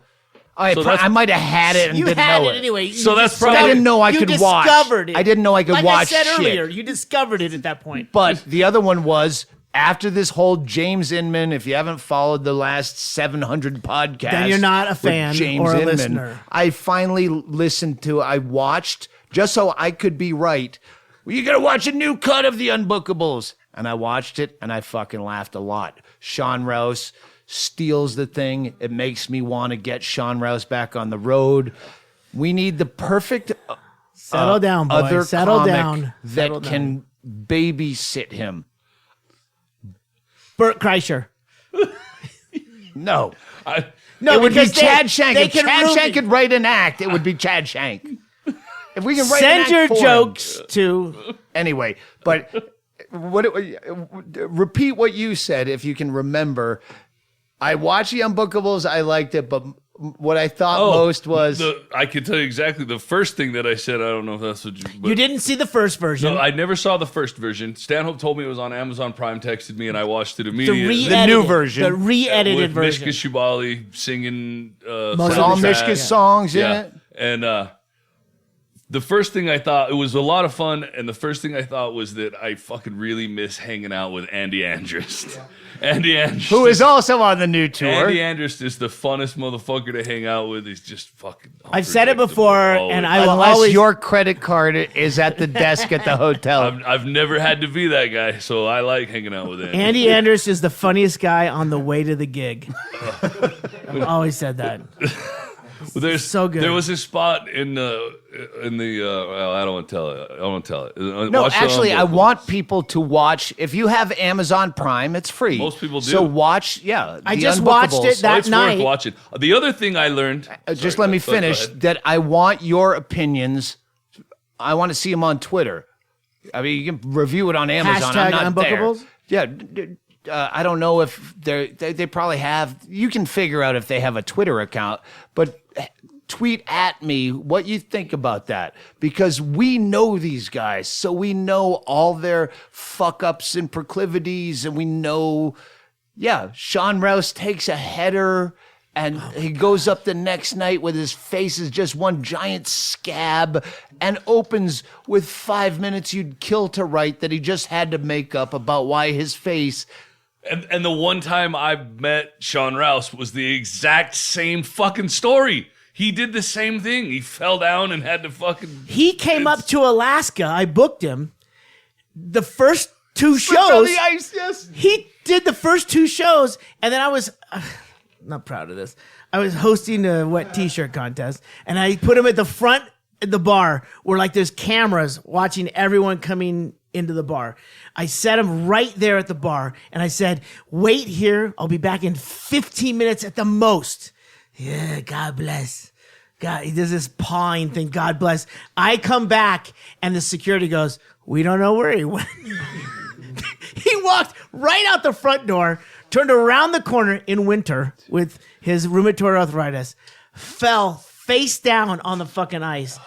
I might have had it and didn't know it. Anyway. So that's probably... I didn't know I could watch. Discovered it. I didn't know I could watch shit. Like I said earlier, you discovered it at that point. But the other one was after this whole James Inman, if you haven't followed the last 700 podcasts, then you're not a fan or a listener. I finally I watched just so I could be right. Well, you got to watch a new cut of the UnBookables. And I watched it and I fucking laughed a lot. Sean Rouse steals the thing. It makes me want to get Sean Rouse back on the road. We need the perfect settle down, boy. Other settle comic down. that can babysit him. Bert Kreischer. No. No, it would be Chad Shank. If Chad Shank could write an act, it would be Chad Shank. If we can write Send your forums. jokes to... Anyway, but repeat what you said if you can remember. I watched the Unbookables. I liked it, but what I thought most was... I can tell you exactly the first thing that I said. I don't know if that's what you... You didn't see the first version. No, I never saw the first version. Stanhope told me it was on Amazon Prime, texted me, and I watched it immediately. The new version. The re-edited with version. Mishka Shubaly singing... With all Mishka's songs in it. And the first thing I thought, it was a lot of fun, and the first thing I thought was that I fucking really miss hanging out with Andy Andrist. Yeah. Andy Andrist. Who is also on the new tour. Andy Andrist is the funnest motherfucker to hang out with. He's just fucking... I've said it before, and I will Unless always... your credit card is at the desk at the hotel. I've never had to be that guy, so I like hanging out with Andy. Andy Andrist is the funniest guy on the way to the gig. I've always said that. Well, so good. There was a spot in the well, I don't want to tell it. I don't want to tell it. No, actually, I want people to watch. If you have Amazon Prime, it's free. Most people do. So watch, I just watched it that it's night. worth watching. The other thing I learned. Just let me finish. That I want your opinions. I want to see them on Twitter. I mean, you can review it on Amazon. Hashtag I'm not Unbookables? there. Yeah. I don't know if they probably have. You can figure out if they have a Twitter account, but tweet at me what you think about that, because we know these guys, so we know all their fuck ups and proclivities, and we know, Sean Rouse takes a header and he goes up the next night with his face is just one giant scab and opens with 5 minutes you'd kill to write that he just had to make up about why his face. And the one time I met Sean Rouse was the exact same fucking story. He did the same thing. He fell down and had to fucking... He came up to Alaska. I booked him. The first 2 shows... on the ice, yes. He did the first 2 shows, and then I was... not proud of this. I was hosting a wet t-shirt contest, and I put him at the front of the bar where, like, there's cameras watching everyone coming into the bar. I set him right there at the bar, and I said, wait here. I'll be back in 15 minutes at the most. Yeah, God bless. God, he does this pawing thing. God bless. I come back, and the security goes, we don't know where he went. He walked right out the front door, turned around the corner in winter with his rheumatoid arthritis, fell face down on the fucking ice,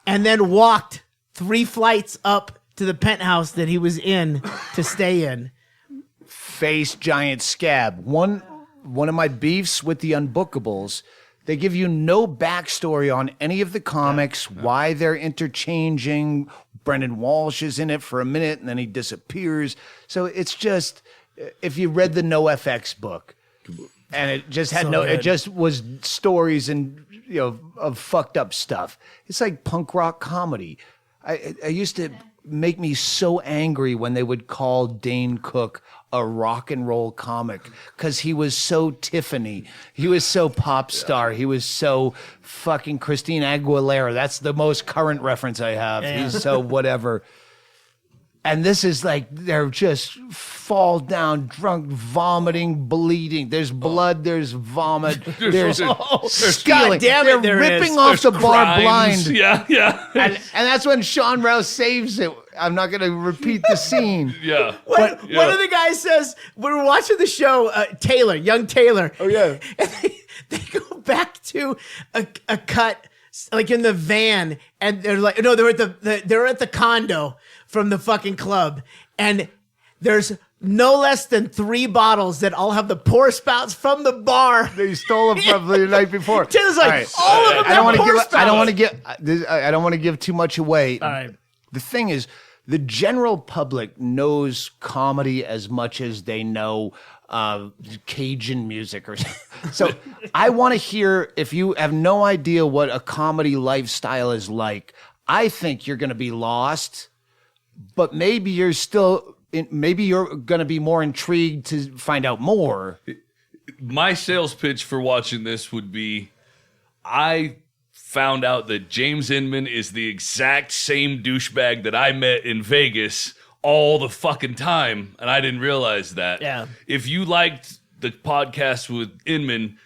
and then walked 3 flights up to the penthouse that he was in to stay in. Face giant scab. One of my beefs with the Unbookables, they give you no backstory on any of the comics, why they're interchanging. Brendan Walsh is in it for a minute and then he disappears. So it's just, if you read the NoFX book, and it just had it just was stories and of fucked up stuff. It's like punk rock comedy. I used to make me so angry when they would call Dane Cook a rock and roll comic, because he was so Tiffany. He was so pop star. He was so fucking Christina Aguilera. That's the most current reference I have. Yeah. He's so whatever. And this is like, they're just fall down, drunk, vomiting, bleeding. There's blood, there's vomit, there's stealing. God damn it, they're ripping is. off There's the bar crimes. blind. Yeah. And that's when Sean Rouse saves it. I'm not going to repeat the scene. Yeah. One of the guys says, when we're watching the show, Taylor, young Taylor. Oh, yeah. And they go back to a cut, like in the van, and they're like, no, they're at the condo from the fucking club, and there's no less than 3 bottles that all have the pour spouts from the bar. They stole them from the night before. Taylor's like, all of them have pour spouts. I don't want to give too much away. All right. The thing is, the general public knows comedy as much as they know Cajun music or something. So I want to hear, if you have no idea what a comedy lifestyle is like, I think you're going to be lost, but maybe you're going to be more intrigued to find out more. My sales pitch for watching this would be, I found out that James Inman is the exact same douchebag that I met in Vegas all the fucking time, and I didn't realize that. Yeah. If you liked the podcast with Inman,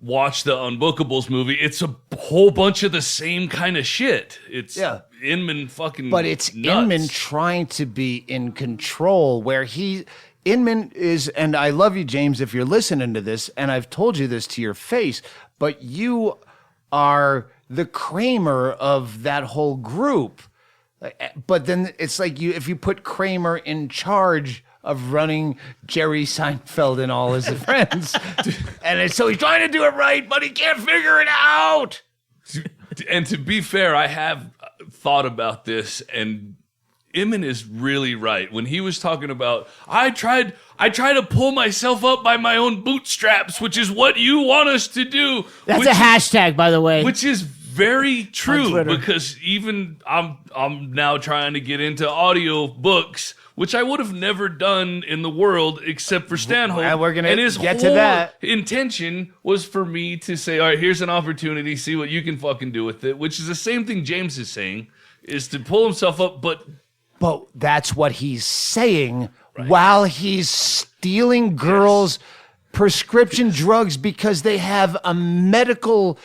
watch the UnBookables movie, it's a whole bunch of the same kind of shit. It's Inman fucking But it's nuts. Inman trying to be in control where Inman is, and I love you, James, if you're listening to this, and I've told you this to your face, but you are the Kramer of that whole group. But then it's like if you put Kramer in charge of running Jerry Seinfeld and all his friends. And so he's trying to do it right, but he can't figure it out. And to be fair, I have thought about this, and Inman is really right. When he was talking about, I tried to pull myself up by my own bootstraps, which is what you want us to do. That's a hashtag, by the way. Which is very true, because even I'm now trying to get into audiobooks, which I would have never done in the world except for Stanhope. And we're gonna his get whole to that. intention was for me to say, all right, here's an opportunity, see what you can fucking do with it, which is the same thing James is saying, is to pull himself up, but that's what he's saying while he's stealing girls' prescription drugs because they have a medical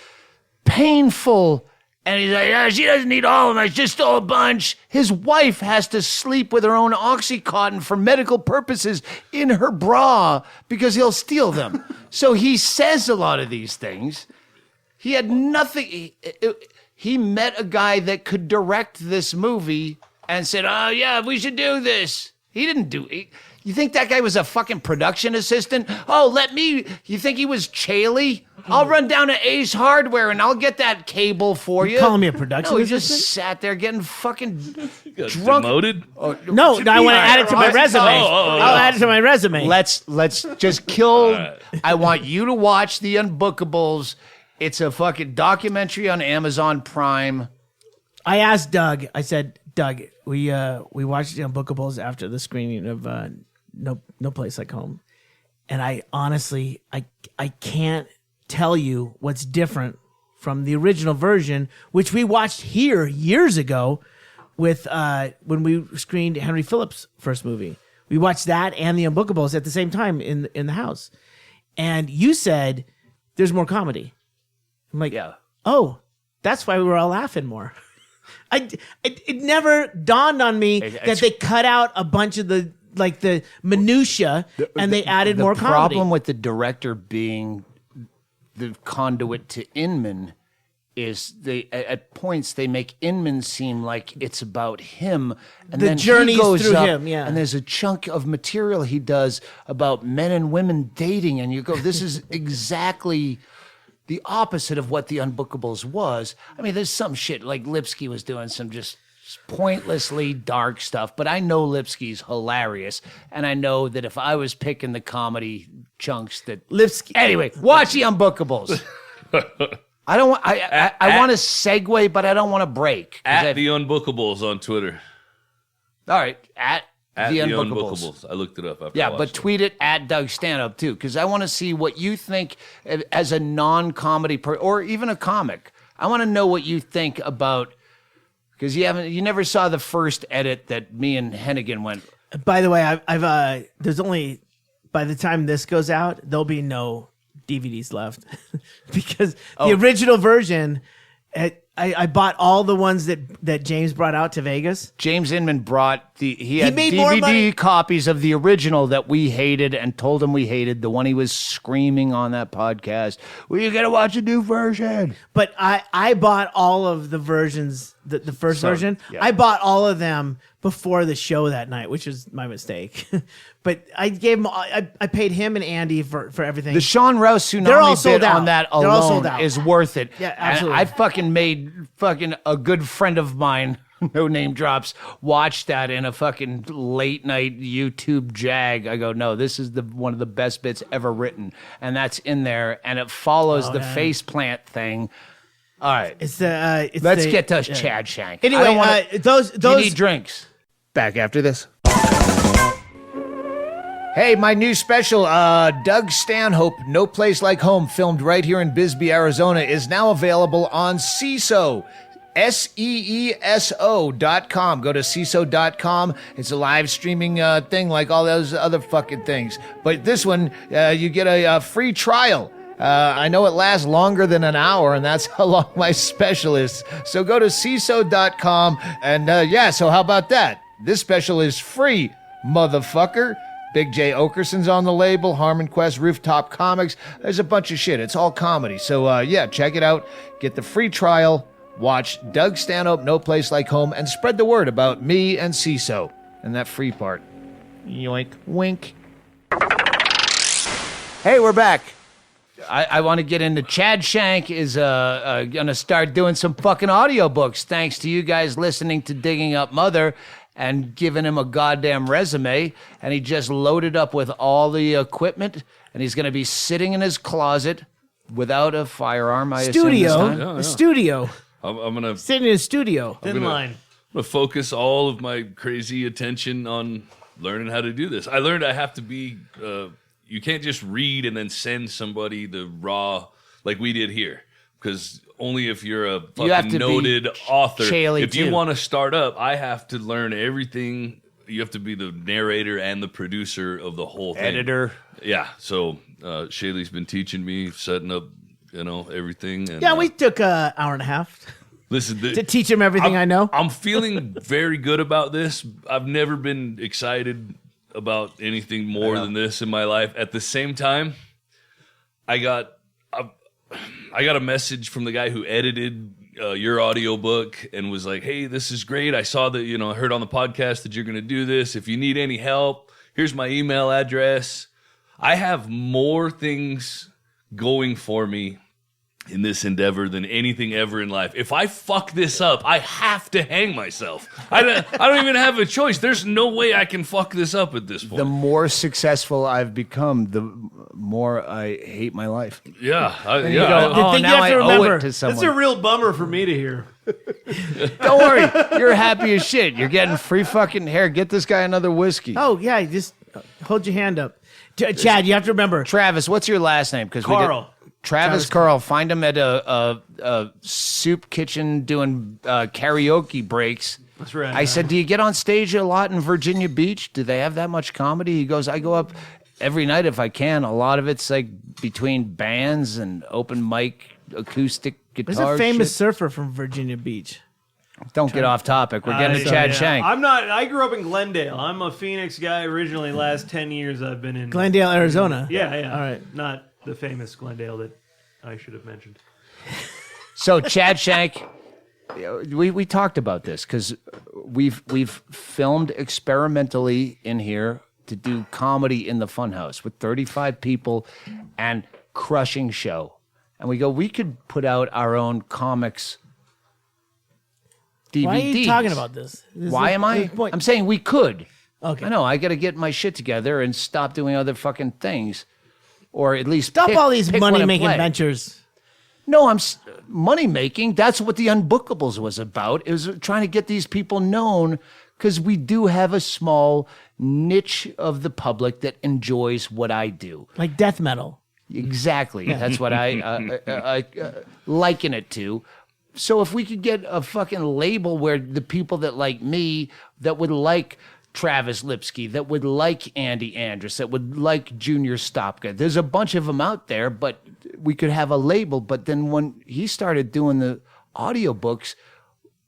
painful. And he's like, she doesn't need all of them. I just stole a bunch. His wife has to sleep with her own Oxycontin for medical purposes in her bra because he'll steal them. So he says a lot of these things. He had nothing. He met a guy that could direct this movie and said, oh, yeah, we should do this. He didn't do it. You think that guy was a fucking production assistant? Oh, you think he was Chaille? I'll run down to Ace Hardware and I'll get that cable for you. Calling me a production he assistant? just sat there getting fucking drunk. Demoted? No, I want to add it to my resume. I'll add it to my resume. Let's just kill. I want you to watch the UnBookables. It's a fucking documentary on Amazon Prime. I asked Doug. I said, Doug, we watched the UnBookables after the screening of No Place Like Home, and I honestly I can't tell you what's different from the original version, which we watched here years ago with when we screened Henry Phillips' first movie. We watched that and the UnBookables at the same time in the house, and you said there's more comedy. I'm like, oh, that's why we were all laughing more. It never dawned on me that they cut out a bunch of the minutia and they added more comedy. The problem with the director being the conduit to Inman is at points they make Inman seem like it's about him, and then journey he goes through up, him. Yeah, and there's a chunk of material he does about men and women dating, and you go, this is exactly the opposite of what the UnBookables was. I mean, there's some shit like Lipsky was doing some just pointlessly dark stuff, but I know Lipsky's hilarious, and I know that if I was picking the comedy chunks that Lipsky. Anyway, watch the UnBookables. I don't want. I want to segue, but I don't want to break. At the UnBookables on Twitter. All right, at the UnBookables. I looked it up. After but it. tweet it at Doug Stanhope too, because I want to see what you think as a non-comedy or even a comic. I want to know what you think about, because you never saw the first edit that me and Hennigan went. By the way, I've there's only, by the time this goes out, there'll be no DVDs left because the original version, I bought all the ones that James brought out to Vegas. James Inman brought he had made more money. DVD copies of the original that we hated and told him we hated, the one he was screaming on that podcast, well, you gotta watch a new version. But I bought all of the versions, the first version. Yeah. I bought all of them before the show that night, which is my mistake. But I gave him, I paid him and Andy for everything. The Sean Rouse Tsunami bit on that alone is worth it. Yeah, absolutely. And I fucking made a good friend of mine, no name drops, watch that in a fucking late night YouTube jag. I go, no, this is one of the best bits ever written. And that's in there. And it follows the faceplant thing. All right. Let's get to Chad Shank. Anyway, those you need drinks. Back after this. Hey, my new special, Doug Stanhope, No Place Like Home, filmed right here in Bisbee, Arizona, is now available on Seeso. SEESO.com. Go to Seeso.com. It's a live streaming thing like all those other fucking things. But this one, you get a free trial. I know it lasts longer than an hour, and that's how long my special is. So go to Seeso.com, and so how about that? This special is free, motherfucker. Big J. Okerson's on the label, Harmon Quest, Rooftop Comics. There's a bunch of shit. It's all comedy. So, check it out. Get the free trial. Watch Doug Stanhope, No Place Like Home, and spread the word about me and Seeso. And that free part. Yoink. Wink. Hey, we're back. I want to get into Chad Shank is going to start doing some fucking audiobooks thanks to you guys listening to Digging Up Mother and giving him a goddamn resume, and he just loaded up with all the equipment, and he's going to be sitting in his closet without a firearm, I assume this time. A studio. I'm going to... Sitting in a studio. Thin line. I'm going to focus all of my crazy attention on learning how to do this. I learned I have to be... you can't just read and then send somebody the raw, like we did here, because... Only if you're a fucking noted author. Chaille if you too. want to start up, I have to learn everything. You have to be the narrator and the producer of the whole thing. Editor. Yeah. So Chaille's been teaching me, setting up, everything. And, Yeah, we took an hour and a half listen to teach him everything I know. I'm feeling very good about this. I've never been excited about anything more than this in my life. At the same time, I got a message from the guy who edited your audiobook and was like, hey, this is great. I saw that, I heard on the podcast that you're going to do this. If you need any help, here's my email address. I have more things going for me in this endeavor than anything ever in life. If I fuck this up, I have to hang myself. I don't even have a choice. There's no way I can fuck this up at this point. The more successful I've become, the more I hate my life. Yeah. The thing you have to remember, to someone. That's a real bummer for me to hear. Don't worry. You're happy as shit. You're getting free fucking hair. Get this guy another whiskey. Oh, yeah, just hold your hand up. Chad, you have to remember. Travis, what's your last name? Carl. Travis Carl. Find him at a soup kitchen doing karaoke breaks. That's right. I said, do you get on stage a lot in Virginia Beach? Do they have that much comedy? He goes, I go up every night if I can. A lot of it's like between bands and open mic acoustic guitar. There's a famous shit. surfer from Virginia Beach. Don't get off topic. We're getting to Chad Shank. I grew up in Glendale. I'm a Phoenix guy originally. Last 10 years I've been in Glendale, Arizona. Yeah. All right. Not the famous Glendale that I should have mentioned. So Chad Shank, we talked about this because we've filmed experimentally in here to do comedy in the FunHouse with 35 people and crushing show. And we go, we could put out our own comics DVDs. Why are you talking about this? Why am I? I'm saying we could. Okay. I know. I got to get my shit together and stop doing other fucking things. Or at least Stop pick, all these pick one and money-making play. ventures. No, I'm money-making. That's what the UnBookables was about. It was trying to get these people known because we do have a small niche of the public that enjoys what I do. Like death metal. Exactly. That's what I liken it to. So if we could get a fucking label where the people that like me, that would like Travis Lipsky, that would like Andy Andrus, that would like Junior Stopka. There's a bunch of them out there, but we could have a label. But then when he started doing the audiobooks,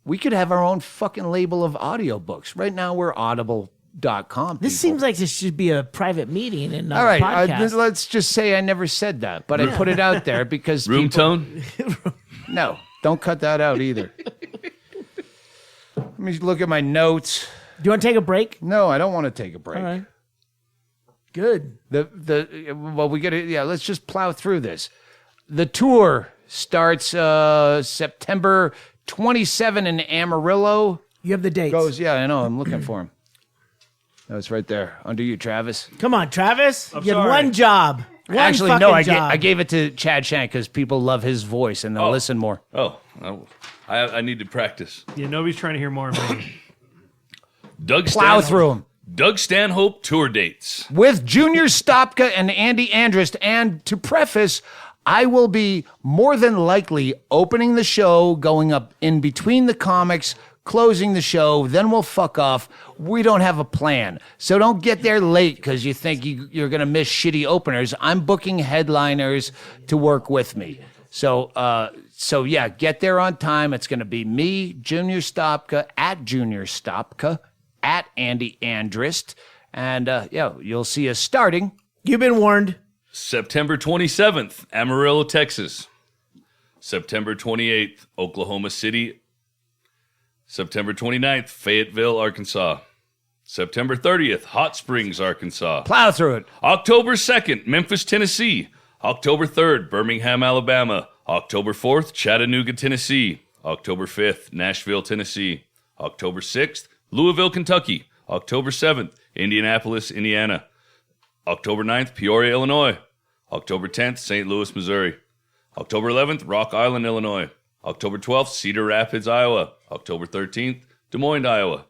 we could have our own fucking label of audiobooks. Right now we're audible.com. This seems like this should be a private meeting and not all right, a podcast. let's just say I never said that, but I put it out there because Room people, tone? No, don't cut that out either. Let me look at my notes. Do you want to take a break? No, I don't want to take a break. All right. Good. We got to, let's just plow through this. The tour starts September 27 in Amarillo. You have the dates. I know, I'm looking for him. No, it's right there under you, Travis. Come on, Travis. You have sorry. one job. Actually, fucking no, I job. gave it to Chad Shank because people love his voice and they'll listen more. Oh, I need to practice. Yeah, nobody's trying to hear more of me. Plow through them. Doug Stanhope tour dates. With Junior Stopka and Andy Andrus. And to preface, I will be more than likely opening the show, going up in between the comics, closing the show. Then we'll fuck off. We don't have a plan. So don't get there late because you think you're going to miss shitty openers. I'm booking headliners to work with me. So yeah, get there on time. It's going to be me, Junior Stopka, at Junior Stopka, at Andy Andrist. And you'll see us starting. You've been warned. September 27th, Amarillo, Texas. September 28th, Oklahoma City. September 29th, Fayetteville, Arkansas. September 30th, Hot Springs, Arkansas. Plow through it. October 2nd, Memphis, Tennessee. October 3rd, Birmingham, Alabama. October 4th, Chattanooga, Tennessee. October 5th, Nashville, Tennessee. October 6th, Louisville, Kentucky. October 7th, Indianapolis, Indiana. October 9th, Peoria, Illinois. October 10th, St. Louis, Missouri. October 11th, Rock Island, Illinois. October 12th, Cedar Rapids, Iowa. October 13th, Des Moines, Iowa.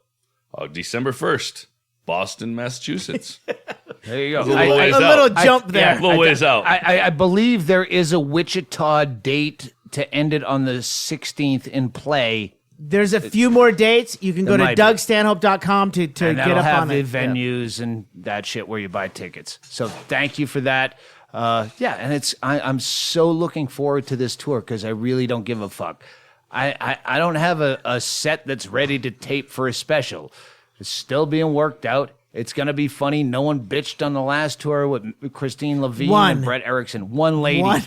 December 1st, Boston, Massachusetts. There you go. A little jump there. A little ways out. I believe there is a Wichita date to end it on the 16th in play. There's a few more dates. You can go to DougStanhope.com to get and that'll up have on the it. venues and that shit where you buy tickets. So thank you for that. And I'm so looking forward to this tour because I really don't give a fuck. I don't have a set that's ready to tape for a special. It's still being worked out. It's going to be funny. No one bitched on the last tour with Christine Levine and Brett Erickson. One lady.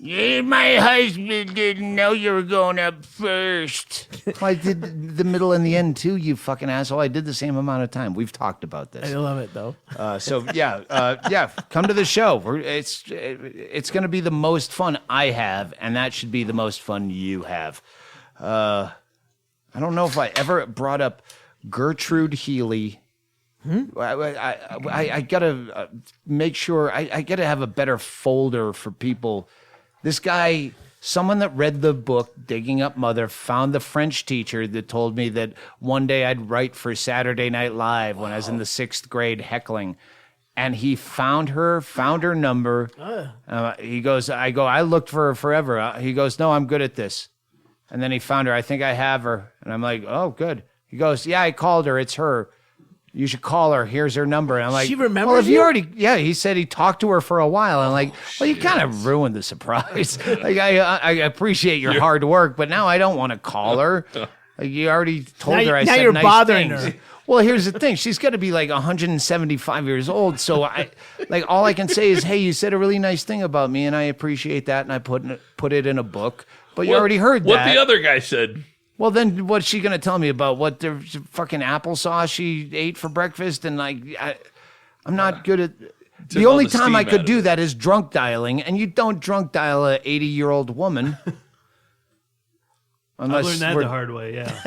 Yeah, my husband didn't know you were going up first. Well, I did the middle and the end too, you fucking asshole. I did the same amount of time. We've talked about this. I love it though. Come to the show. It's going to be the most fun I have, and that should be the most fun you have. I don't know if I ever brought up Gertrude Healy. I gotta make sure. I gotta have a better folder for people. This guy, someone that read the book, Digging Up Mother, found the French teacher that told me that one day I'd write for Saturday Night Live when I was in the 6th grade heckling. And he found her number. He goes, I looked for her forever. He goes, no, I'm good at this. And then he found her. I think I have her. And I'm like, oh, good. He goes, yeah, I called her. It's her. You should call her. Here's her number. And I'm like, she remembers well, if you already, he said he talked to her for a while. And I'm like, well, you kind of ruined the surprise. Like, I appreciate your hard work, but now I don't want to call her. Like, you already told her I said you're nice bothering things. her. Well, here's the thing. She's got to be like 175 years old. So all I can say is, hey, you said a really nice thing about me, and I appreciate that, and I put it in a book. But you already heard that. What the other guy said. Well, then what's she going to tell me about what the fucking applesauce she ate for breakfast? And I'm not good at... The only time I could do that is drunk dialing, and you don't drunk dial a 80-year-old woman. I learned that the hard way, yeah.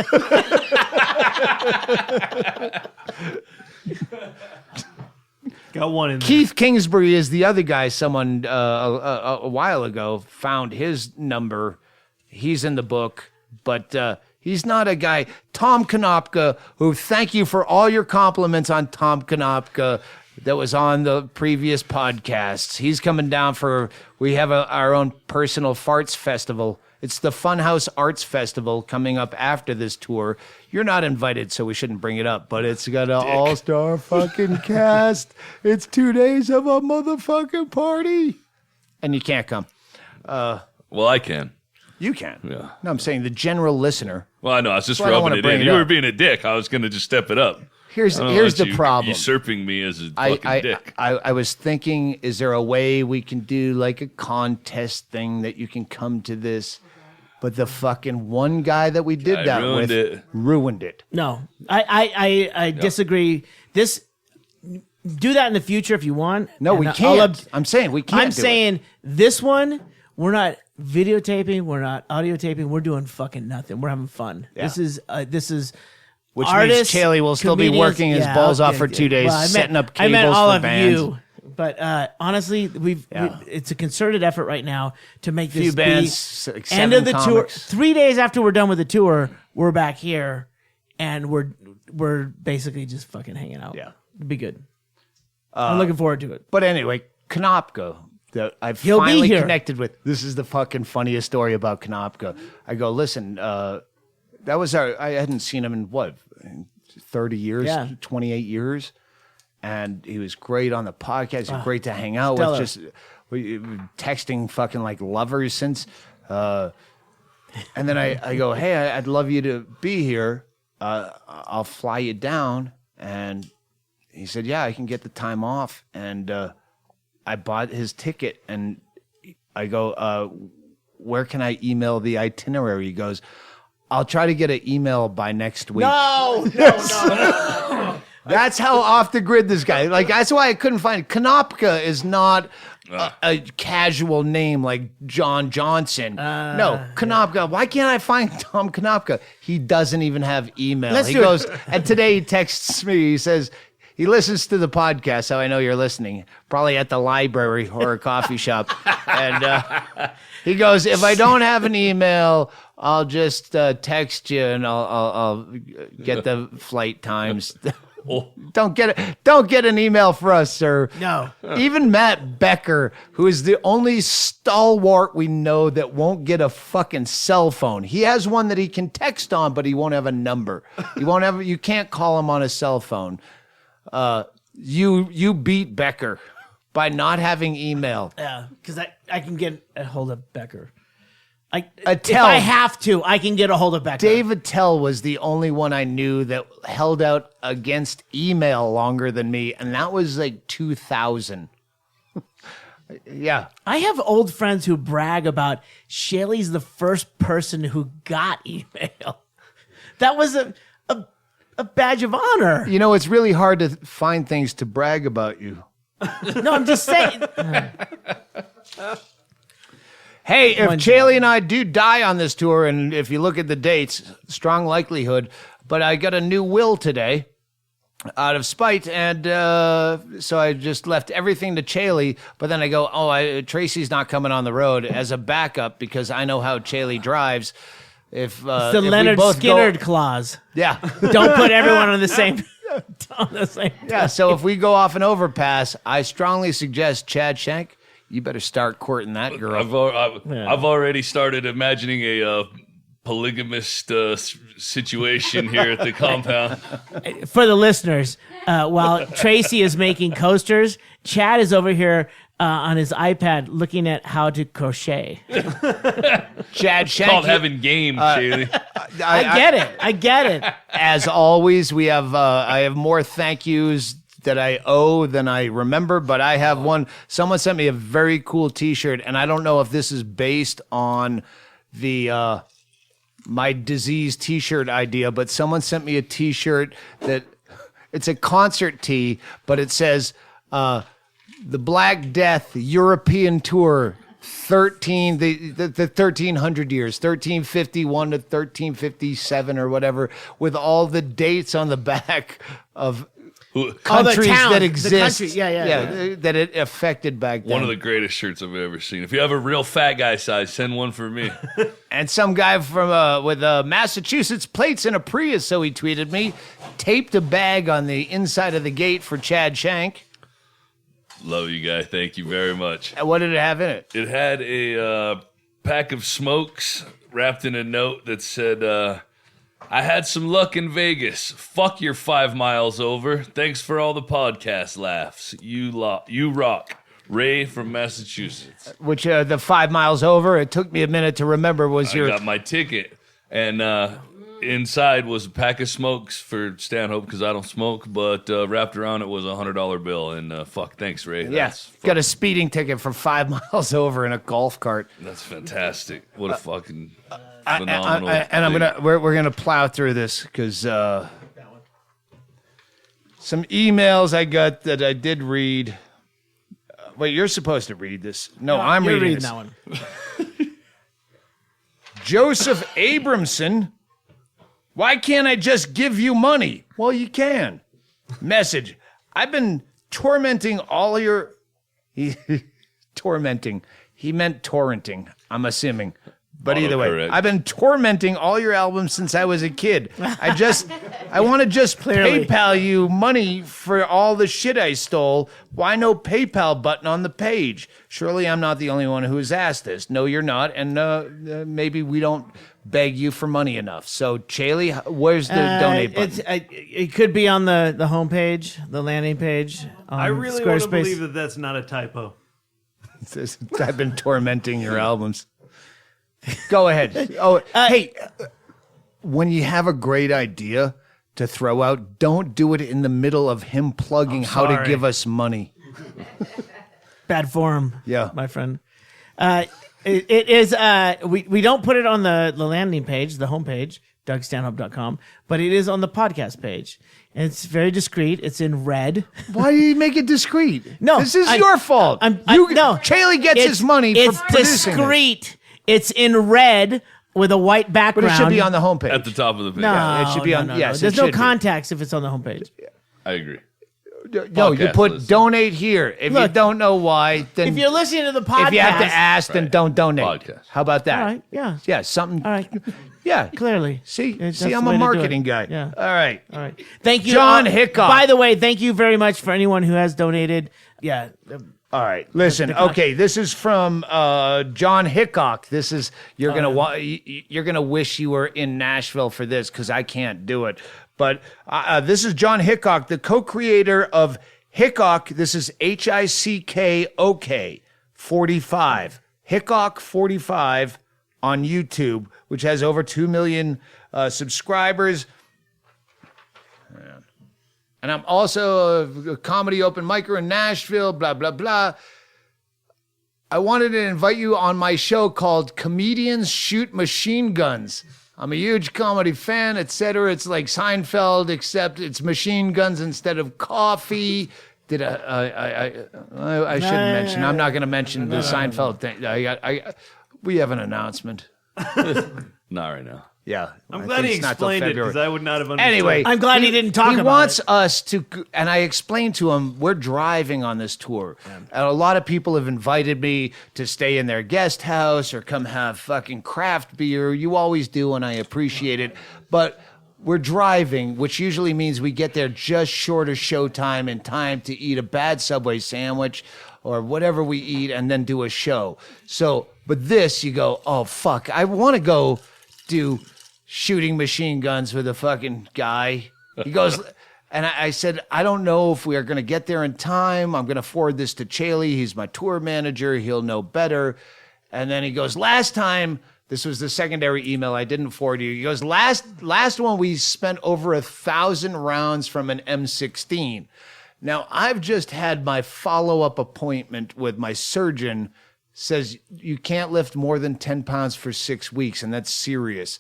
Got one in there. Keith Kingsbury is the other guy someone a while ago found his number. He's in the book. But he's not a guy. Tom Konopka, who thank you for all your compliments on Tom Konopka that was on the previous podcasts. He's coming down we have our own personal farts festival. It's the FunHouse Arts Festival coming up after this tour. You're not invited, so we shouldn't bring it up, but it's got an all-star fucking cast. It's 2 days of a motherfucking party. And you can't come. Well, I can. You can. Yeah. No, I'm saying the general listener. Well, I know. I was just rubbing it in. You were being a dick. I was going to just step it up. Here's the problem. Usurping me as a fucking dick. I was thinking, is there a way we can do like a contest thing that you can come to this? But the fucking one guy that we did that with ruined it. No, I disagree. Do that in the future if you want. No, we can't. I'm saying we can't. I'm saying this one, we're not videotaping, we're not audio taping, we're doing fucking nothing. We're having fun. Yeah. This is which artists, means Chaille will still be working his balls off for 2 days, setting up cables I meant all for of bands. you. But honestly, it's a concerted effort right now to make this few bands, like end of the comics. tour. 3 days after we're done with the tour, we're back here, and we're basically just fucking hanging out. Yeah, it'd be good. I'm looking forward to it. But anyway, Konopka, that I've He'll be finally here. connected with. This is the fucking funniest story about Konopka. I go, listen, that was I hadn't seen him in 30 years, 28 years. And he was great on the podcast. He was great to hang out with. Just we texting fucking like lovers since. And then I go, hey, I'd love you to be here. I'll fly you down. And he said, yeah, I can get the time off. And I bought his ticket. And I go, where can I email the itinerary? He goes, I'll try to get an email by next week. No. That's how off the grid this guy. Like, that's why I couldn't find it. Konopka is not a casual name like John Johnson. No, Konopka. Why can't I find Tom Konopka? He doesn't even have email. He goes, and today he texts me. He says he listens to the podcast, so I know you're listening. Probably at the library or a coffee shop. And he goes, if I don't have an email, I'll just text you and I'll get the flight times. Don't get an email for us, sir. No. Even Matt Becker, who is the only stalwart we know that won't get a fucking cell phone. He has one that he can text on, but he won't have a number. You can't call him on a cell phone. You beat Becker by not having email. Yeah, because I can get a hold of Becker. If Attell, I have to, I can get a hold of Becker. David Attell was the only one I knew that held out against email longer than me, and that was like 2000. Yeah. I have old friends who brag about Chaille's the first person who got email. That was a badge of honor. You know, it's really hard to find things to brag about you. No, I'm just saying. Hey, if Chaille and I do die on this tour, and if you look at the dates, strong likelihood, but I got a new will today out of spite, and so I just left everything to Chaille, but then I go, Tracy's not coming on the road as a backup because I know how Chaille drives. It's the Leonard Skinner clause. Yeah. Don't put everyone on the same... Yeah, so if we go off an overpass, I strongly suggest Chad Shank, you better start courting that girl. I've already started imagining a polygamist situation here at the compound. For the listeners, while Tracy is making coasters, Chad is over here on his iPad looking at how to crochet. Chad Shank. Called having game, Chaille. I get it. As always, we have I have more thank yous that I owe than I remember, but I have one. Someone sent me a very cool T-shirt, and I don't know if this is based on the my disease T-shirt idea, but someone sent me a T-shirt that it's a concert tee, but it says the Black Death European Tour 13 the 1300 years, 1351 to 1357 or whatever, with all the dates on the back of countries that exist, that it affected back then. One of the greatest shirts I've ever seen. If you have a real fat guy size, send one for me. And some guy from with Massachusetts plates in a Prius, so he tweeted me, taped a bag on the inside of the gate for Chad Shank. Love you, guy. Thank you very much. And what did it have in it? It had a pack of smokes wrapped in a note that said, I had some luck in Vegas. Fuck your 5 miles over. Thanks for all the podcast laughs. You rock. Ray from Massachusetts. Which the 5 miles over, it took me a minute to remember was I got my ticket. And inside was a pack of smokes for Stanhope because I don't smoke, but wrapped around it was a $100 bill. And thanks, Ray. Yes, got a speeding ticket for 5 miles over in a golf cart. That's fantastic. What a fucking... phenomenal. And we're gonna plow through this because some emails I got that I did read. Wait, you're supposed to read this. No, I'm reading this. That one. Joseph Abramson. Why can't I just give you money? Well, you can. Message. I've been tormenting all your... tormenting. He meant torrenting, I'm assuming. But either way, I've been tormenting all your albums since I was a kid. I want to just PayPal you money for all the shit I stole. Why no PayPal button on the page? Surely I'm not the only one who's asked this. No, you're not. And maybe we don't beg you for money enough. So, Chaille, where's the donate button? It could be on the homepage, the landing page. I really want to believe that that's not a typo. I've been tormenting your albums. Go ahead. Oh, hey, when you have a great idea to throw out, don't do it in the middle of him plugging how to give us money. Bad form, yeah, my friend. It is. We don't put it on the landing page, the homepage, DougStanhope.com, but it is on the podcast page. And it's very discreet. It's in red. Why do you make it discreet? No, this is your fault. No, Chaille gets his money for producing It's discreet. It's in red with a white background. But it should be on the homepage. At the top of the page. No, yeah, it should be on. No. Yes, there's no context if it's on the homepage. I agree. No, you put donate here. If you don't know why, then if you're listening to the podcast, if you have to ask, then don't donate. Podcast. How about that? All right, yeah. Yeah, something. All right. Yeah. Clearly. See, That's I'm the a way to do marketing it. guy. Yeah. All right. Thank you, John Hickok. By the way, thank you very much for anyone who has donated. Yeah. All right. Listen. Okay, this is from John Hickok. This is you're gonna wish you were in Nashville for this because I can't do it. But this is John Hickok, the co-creator of Hickok. This is HICKOK 45. Hickok 45 on YouTube, which has over 2 million subscribers. And I'm also a comedy open micer in Nashville, blah, blah, blah. I wanted to invite you on my show called Comedians Shoot Machine Guns. I'm a huge comedy fan, etc. It's like Seinfeld, except it's machine guns instead of coffee. Did I shouldn't mention. I'm not going to mention the Seinfeld thing. We have an announcement. Not right now. Yeah. I'm glad he explained it because I would not have understood. Anyway, I'm glad he didn't talk about it. He wants us to, and I explained to him, we're driving on this tour. And a lot of people have invited me to stay in their guest house or come have fucking craft beer. You always do, and I appreciate it. But we're driving, which usually means we get there just short of showtime in time to eat a bad Subway sandwich or whatever we eat and then do a show. So, but this, you go, oh, fuck, I want to go do shooting machine guns with a fucking guy. He goes, and I said, I don't know if we are going to get there in time. I'm going to forward this to Chaille. He's my tour manager. He'll know better. And then he goes, last time, this was the secondary email I didn't forward you. He goes, last one, we spent over 1,000 rounds from an M16. Now, I've just had my follow-up appointment with my surgeon. Says you can't lift more than 10 pounds for 6 weeks, and that's serious.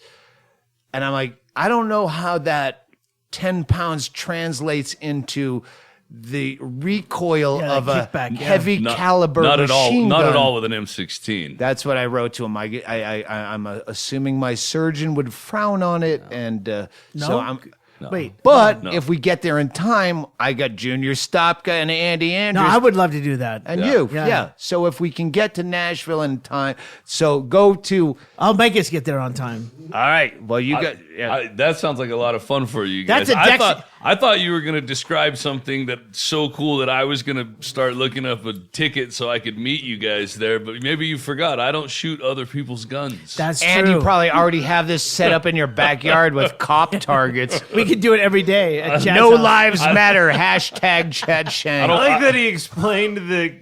And I'm like, I don't know how that 10 pounds translates into the recoil of a heavy caliber machine gun. Not at all with an M16. That's what I wrote to him. I'm assuming my surgeon would frown on it, and so I'm. No. Wait, but if we get there in time, I got Junior Stopka and Andy Andrews. No, I would love to do that. And you. So if we can get to Nashville in time, so go to. I'll make us get there on time. All right. Well, you got. That sounds like a lot of fun for you guys. I thought you were going to describe something that's so cool that I was going to start looking up a ticket so I could meet you guys there. But maybe you forgot. I don't shoot other people's guns. That's true. And you probably already have this set up in your backyard with cop targets. We could do it every day. At No lives matter. Hashtag Chad Shank. I like that he explained the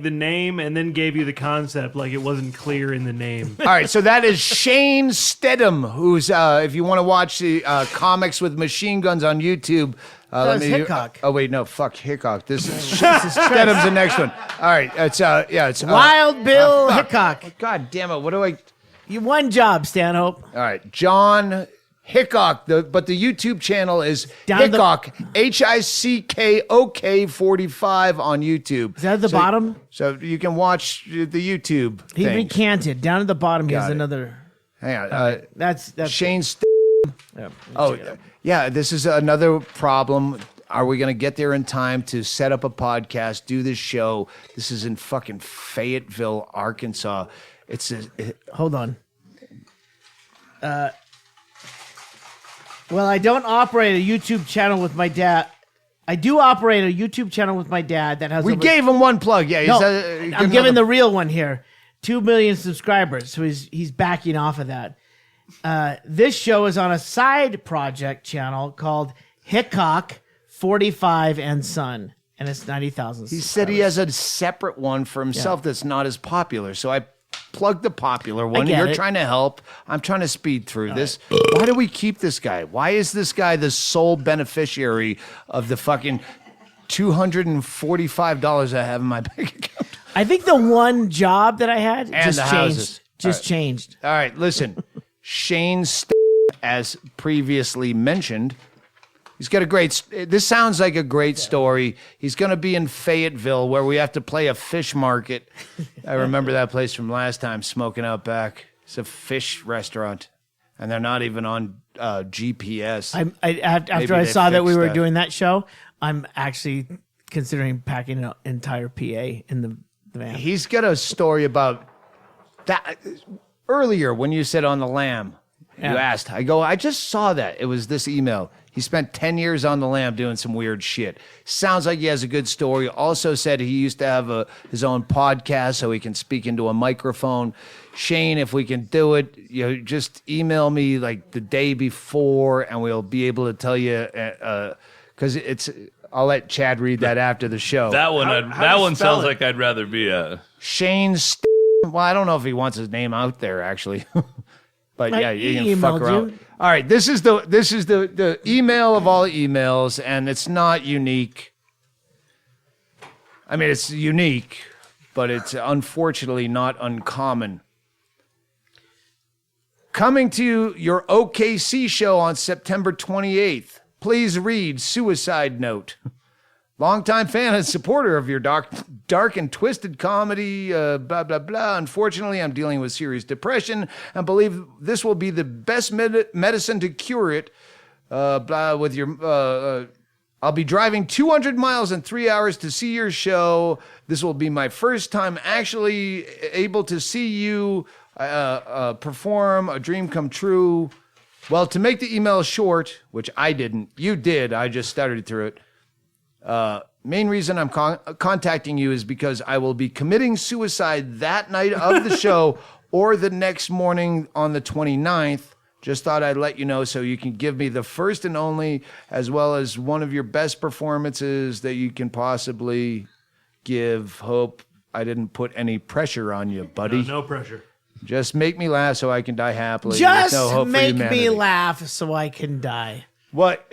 name and then gave you the concept like it wasn't clear in the name. All right, so that is Shane Stedham, who's if you want to watch the comics with machine guns on YouTube. Hickok. Oh wait, no, fuck Hickok. This is Stedham's the next one. All right, it's Wild Bill Hickok. God damn it! What do I? You one job, Stanhope. All right, John Hickok. But the YouTube channel is Hickok HICKOK 45 on YouTube. Is that at the bottom? So you can watch the YouTube. He things. recanted. Down at the bottom, he has another. Hang on. That's Shane. Yeah. This is another problem. Are we going to get there in time to set up a podcast, do this show? This is in fucking Fayetteville, Arkansas. Hold on. Well, I don't operate a YouTube channel with my dad. I do operate a YouTube channel with my dad that has. We gave him one plug. Yeah, I'm giving the real one here. 2 million subscribers, so he's backing off of that. This show is on a side project channel called Hickok 45 and Son, and it's 90,000. He said he has a separate one for himself that's not as popular. So I plugged the popular one. You're trying to help. I'm trying to speed through this. Why do we keep this guy? Why is this guy the sole beneficiary of the fucking $245 I have in my bank account? I think the one job that I had And just the changed. houses. Changed. All right, listen. Shane, as previously mentioned, he's got a great. This sounds like a great story. He's going to be in Fayetteville, where we have to play a fish market. I remember that place from last time, Smoking Out Back. It's a fish restaurant, and they're not even on GPS. After I saw that we were doing that show, I'm actually considering packing an entire PA in the van. He's got a story about that. Earlier, when you said on the lam, you asked. I just saw that. It was this email. He spent 10 years on the lam doing some weird shit. Sounds like he has a good story. Also said he used to have his own podcast so he can speak into a microphone. Shane, if we can do it, just email me like the day before and we'll be able to tell you because I'll let Chad read that after the show. That one sounds like I'd rather be a Shane's. Well, I don't know if he wants his name out there, actually. But yeah, you can fuck around. All right, this is the email of all emails, and it's not unique. I mean, it's unique, but it's unfortunately not uncommon. Coming to your OKC show on September 28th. Please read Suicide Note. Longtime fan and supporter of your dark and twisted comedy, blah, blah, blah. Unfortunately, I'm dealing with serious depression and believe this will be the best medicine to cure it. With your, I'll be driving 200 miles in 3 hours to see your show. This will be my first time actually able to see you perform, a dream come true. Well, to make the email short, which I didn't, you did, I just stuttered through it. Main reason I'm contacting you is because I will be committing suicide that night of the show or the next morning on the 29th. Just thought I'd let you know so you can give me the first and only, as well as one of your best performances that you can possibly give. Hope I didn't put any pressure on you, buddy. No pressure. Just make me laugh so I can die happily. Just no hope make for me laugh so I can die. What?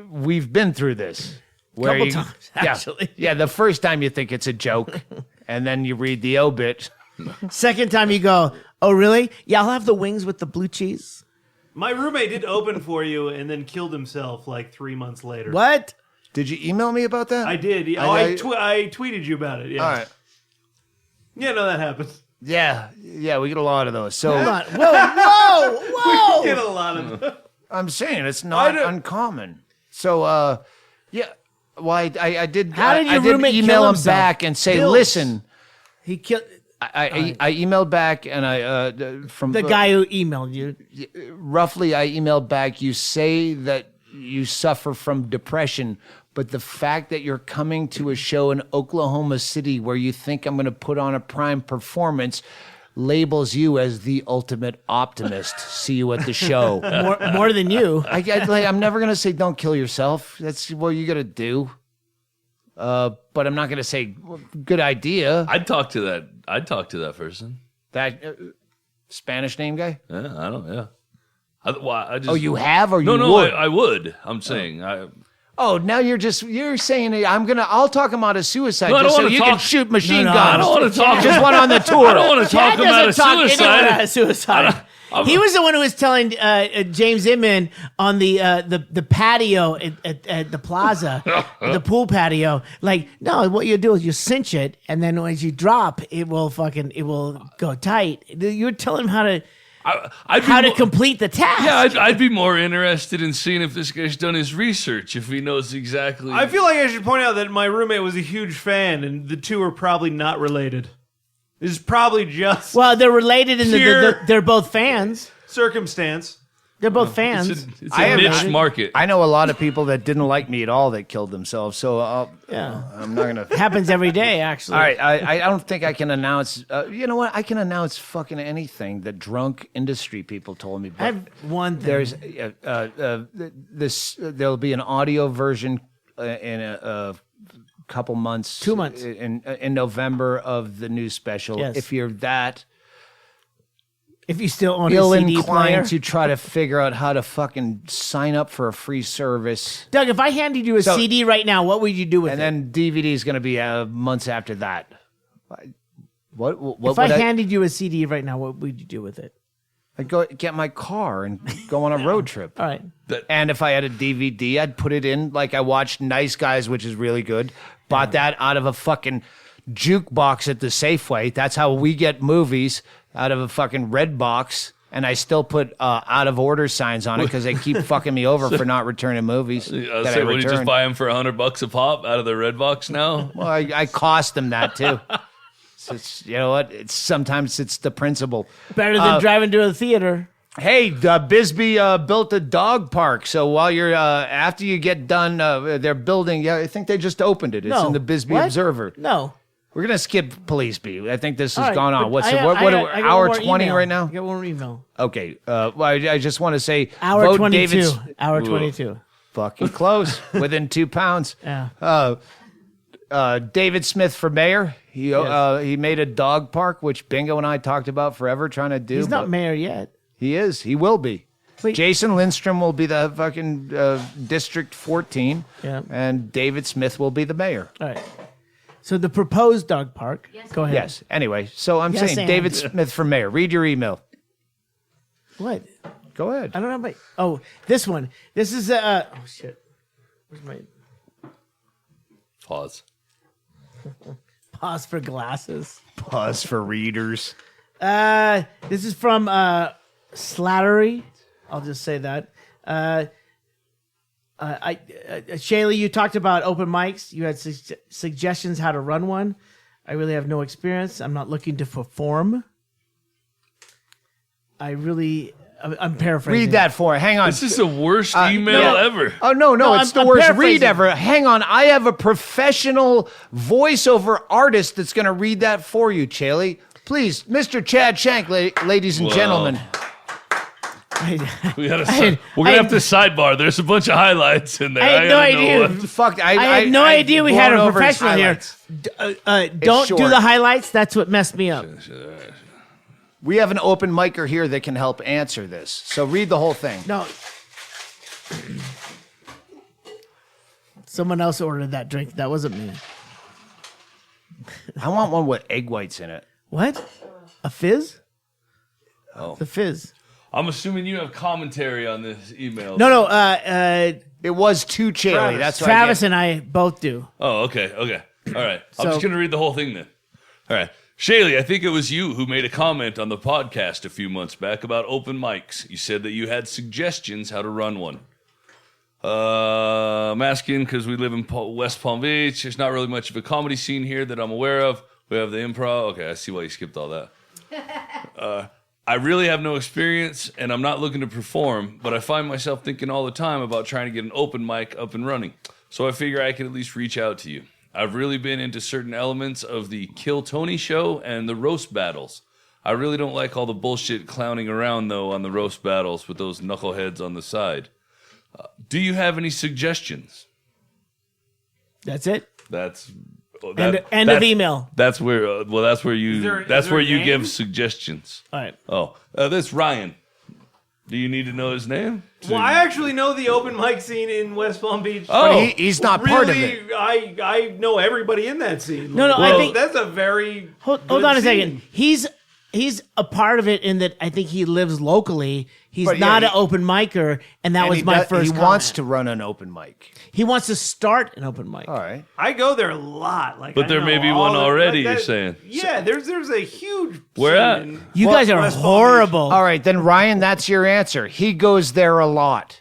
We've been through this. Couple times, actually. Yeah, the first time you think it's a joke, and then you read the obit. Second time you go, oh, really? Yeah, I'll have the wings with the blue cheese. My roommate did open for you and then killed himself like 3 months later. What? Did you email me about that? I did. I tweeted you about it. Yeah. All right. Yeah, no, that happens. Yeah, we get a lot of those. So Hold on. Whoa. We get a lot of them. I'm saying it's not uncommon. So, yeah. Well, I did. How did your I did roommate email kill him himself? back and say, Bills. listen. He killed I emailed back and from the guy who emailed you. Roughly, I emailed back. You say that you suffer from depression, but the fact that you're coming to a show in Oklahoma City where you think I'm going to put on a prime performance labels you as the ultimate optimist. See you at the show. More than you. I'm never going to say don't kill yourself. That's what you got to do. But I'm not going to say good idea. I'd talk to that person. That Spanish name guy? Yeah, I don't. Yeah. I just, you have or you no, would? I would. I'm saying now you're saying I'll talk him out of suicide just so you can shoot machine guns. I don't want to talk. Just one on the tour. I don't want to talk him out of suicide. He was the one who was telling James Inman on the patio at the plaza, the pool patio. Like, no, what you do is you cinch it, and then as you drop, it will go tight. You're telling him how to complete the task. Yeah, I'd be more interested in seeing if this guy's done his research, if he knows exactly. I feel like I should point out that my roommate was a huge fan, and the two are probably not related. This is probably just they're related in they're both fans. Circumstance. They're both fans. It's a niche market. I know a lot of people that didn't like me at all that killed themselves. So Yeah. I'm not gonna. Happens every day, actually. All right, I don't think I can announce. You know what? I can announce fucking anything that drunk industry people told me. But I have one thing. there's there'll be an audio version in a couple months, 2 months in November of the new special. Yes. If you're that If you still own a ill CD player. inclined to try to figure out how to fucking sign up for a free service, Doug, if I handed you a CD right now, what would you do with and it? then DVD is going to be months after that. What If I handed you a CD right now, what would you do with it? I'd go get my car and go on a road trip. All right. And if I had a DVD, I'd put it in. Like I watched Nice Guys, which is really good. Bought that out of a fucking jukebox at the Safeway. That's how we get movies, out of a fucking red box. And I still put out of order signs on it because they keep fucking me over for not returning movies. Would you just buy them for $100 a pop out of the red box now? Well, I cost them that too. So you know what? Sometimes it's the principle. Better than driving to a theater. Hey, Bisbee built a dog park. So while you're after you get done, they're building. Yeah, I think they just opened it. It's in the Bisbee What? Observer. No. We're gonna skip police beat. I think this has All right, gone on. but What's I the, got- what? I What? got- I got Hour one more 20 email. right now. I got one more email. Okay. Well, I just want to say Hour vote 22. David's Hour 22. fucking close. Within 2 pounds. Yeah. David Smith for mayor. He made a dog park, which Bingo and I talked about forever trying to do. He's not but mayor yet. He is. He will be. Wait. Jason Lindstrom will be the fucking District 14. Yeah. And David Smith will be the mayor. All right. So the proposed dog park. Go ahead. Yes. Anyway, so I'm Yes, saying and. David Smith for mayor. Read your email. What? Go ahead. I don't know. Oh, this one. This is oh shit. Where's my Pause. pause for glasses? Pause for readers. This is from Slattery. I'll just say that. Chaille, you talked about open mics. You had suggestions how to run one. I really have no experience. I'm not looking to perform. I'm paraphrasing. Read that for. Hang on. This is the worst email ever. Oh, no, it's the I'm worst read paraphrasing. ever. Hang on. I have a professional voiceover artist that's going to read that for you, Chaille. Please, Mr. Chad Shank, ladies and gentlemen. We're gonna have to sidebar. There's a bunch of highlights in there. I had no idea. Fuck, I had no idea we had blown a over his professional here. highlights. Don't do short. the highlights. That's what messed me up. We have an open micer here that can help answer this. So read the whole thing. No. Someone else ordered that drink. That wasn't me. I want one with egg whites in it. What? A fizz? Oh. The fizz. I'm assuming you have commentary on this email. No. It was to Chaille. That's what Travis and I both do. Oh, okay. All right. I'm So- just going to read the whole thing then. All right. Chaille, I think it was you who made a comment on the podcast a few months back about open mics. You said that you had suggestions how to run one. I'm asking because we live in West Palm Beach. There's not really much of a comedy scene here that I'm aware of. We have the improv. Okay, I see why you skipped all that. I really have no experience, and I'm not looking to perform, but I find myself thinking all the time about trying to get an open mic up and running. So I figure I can at least reach out to you. I've really been into certain elements of the Kill Tony show and the roast battles. I really don't like all the bullshit clowning around, though, on the roast battles with those knuckleheads on the side. Do you have any suggestions? That's it. End of email. That's where. That's where you. That's where you name? give suggestions. All right. Oh, that's Ryan. Do you need to know his name? Well, I actually know the open mic scene in West Palm Beach. Oh, he's not part of it. I know everybody in that scene. No, I think that's a very Hold good on a scene. second. He's a part of it in that I think he lives locally. He's But not yeah, an open micer, and that was my first. He comment. wants to run an open mic. He wants to start an open mic. All right. I go there a lot. Like, But I there know may be all one the- already, like you're saying. Yeah, there's a huge. Where scene at? in- You guys are West Palm Beach. horrible. All right, then Ryan, that's your answer. He goes there a lot.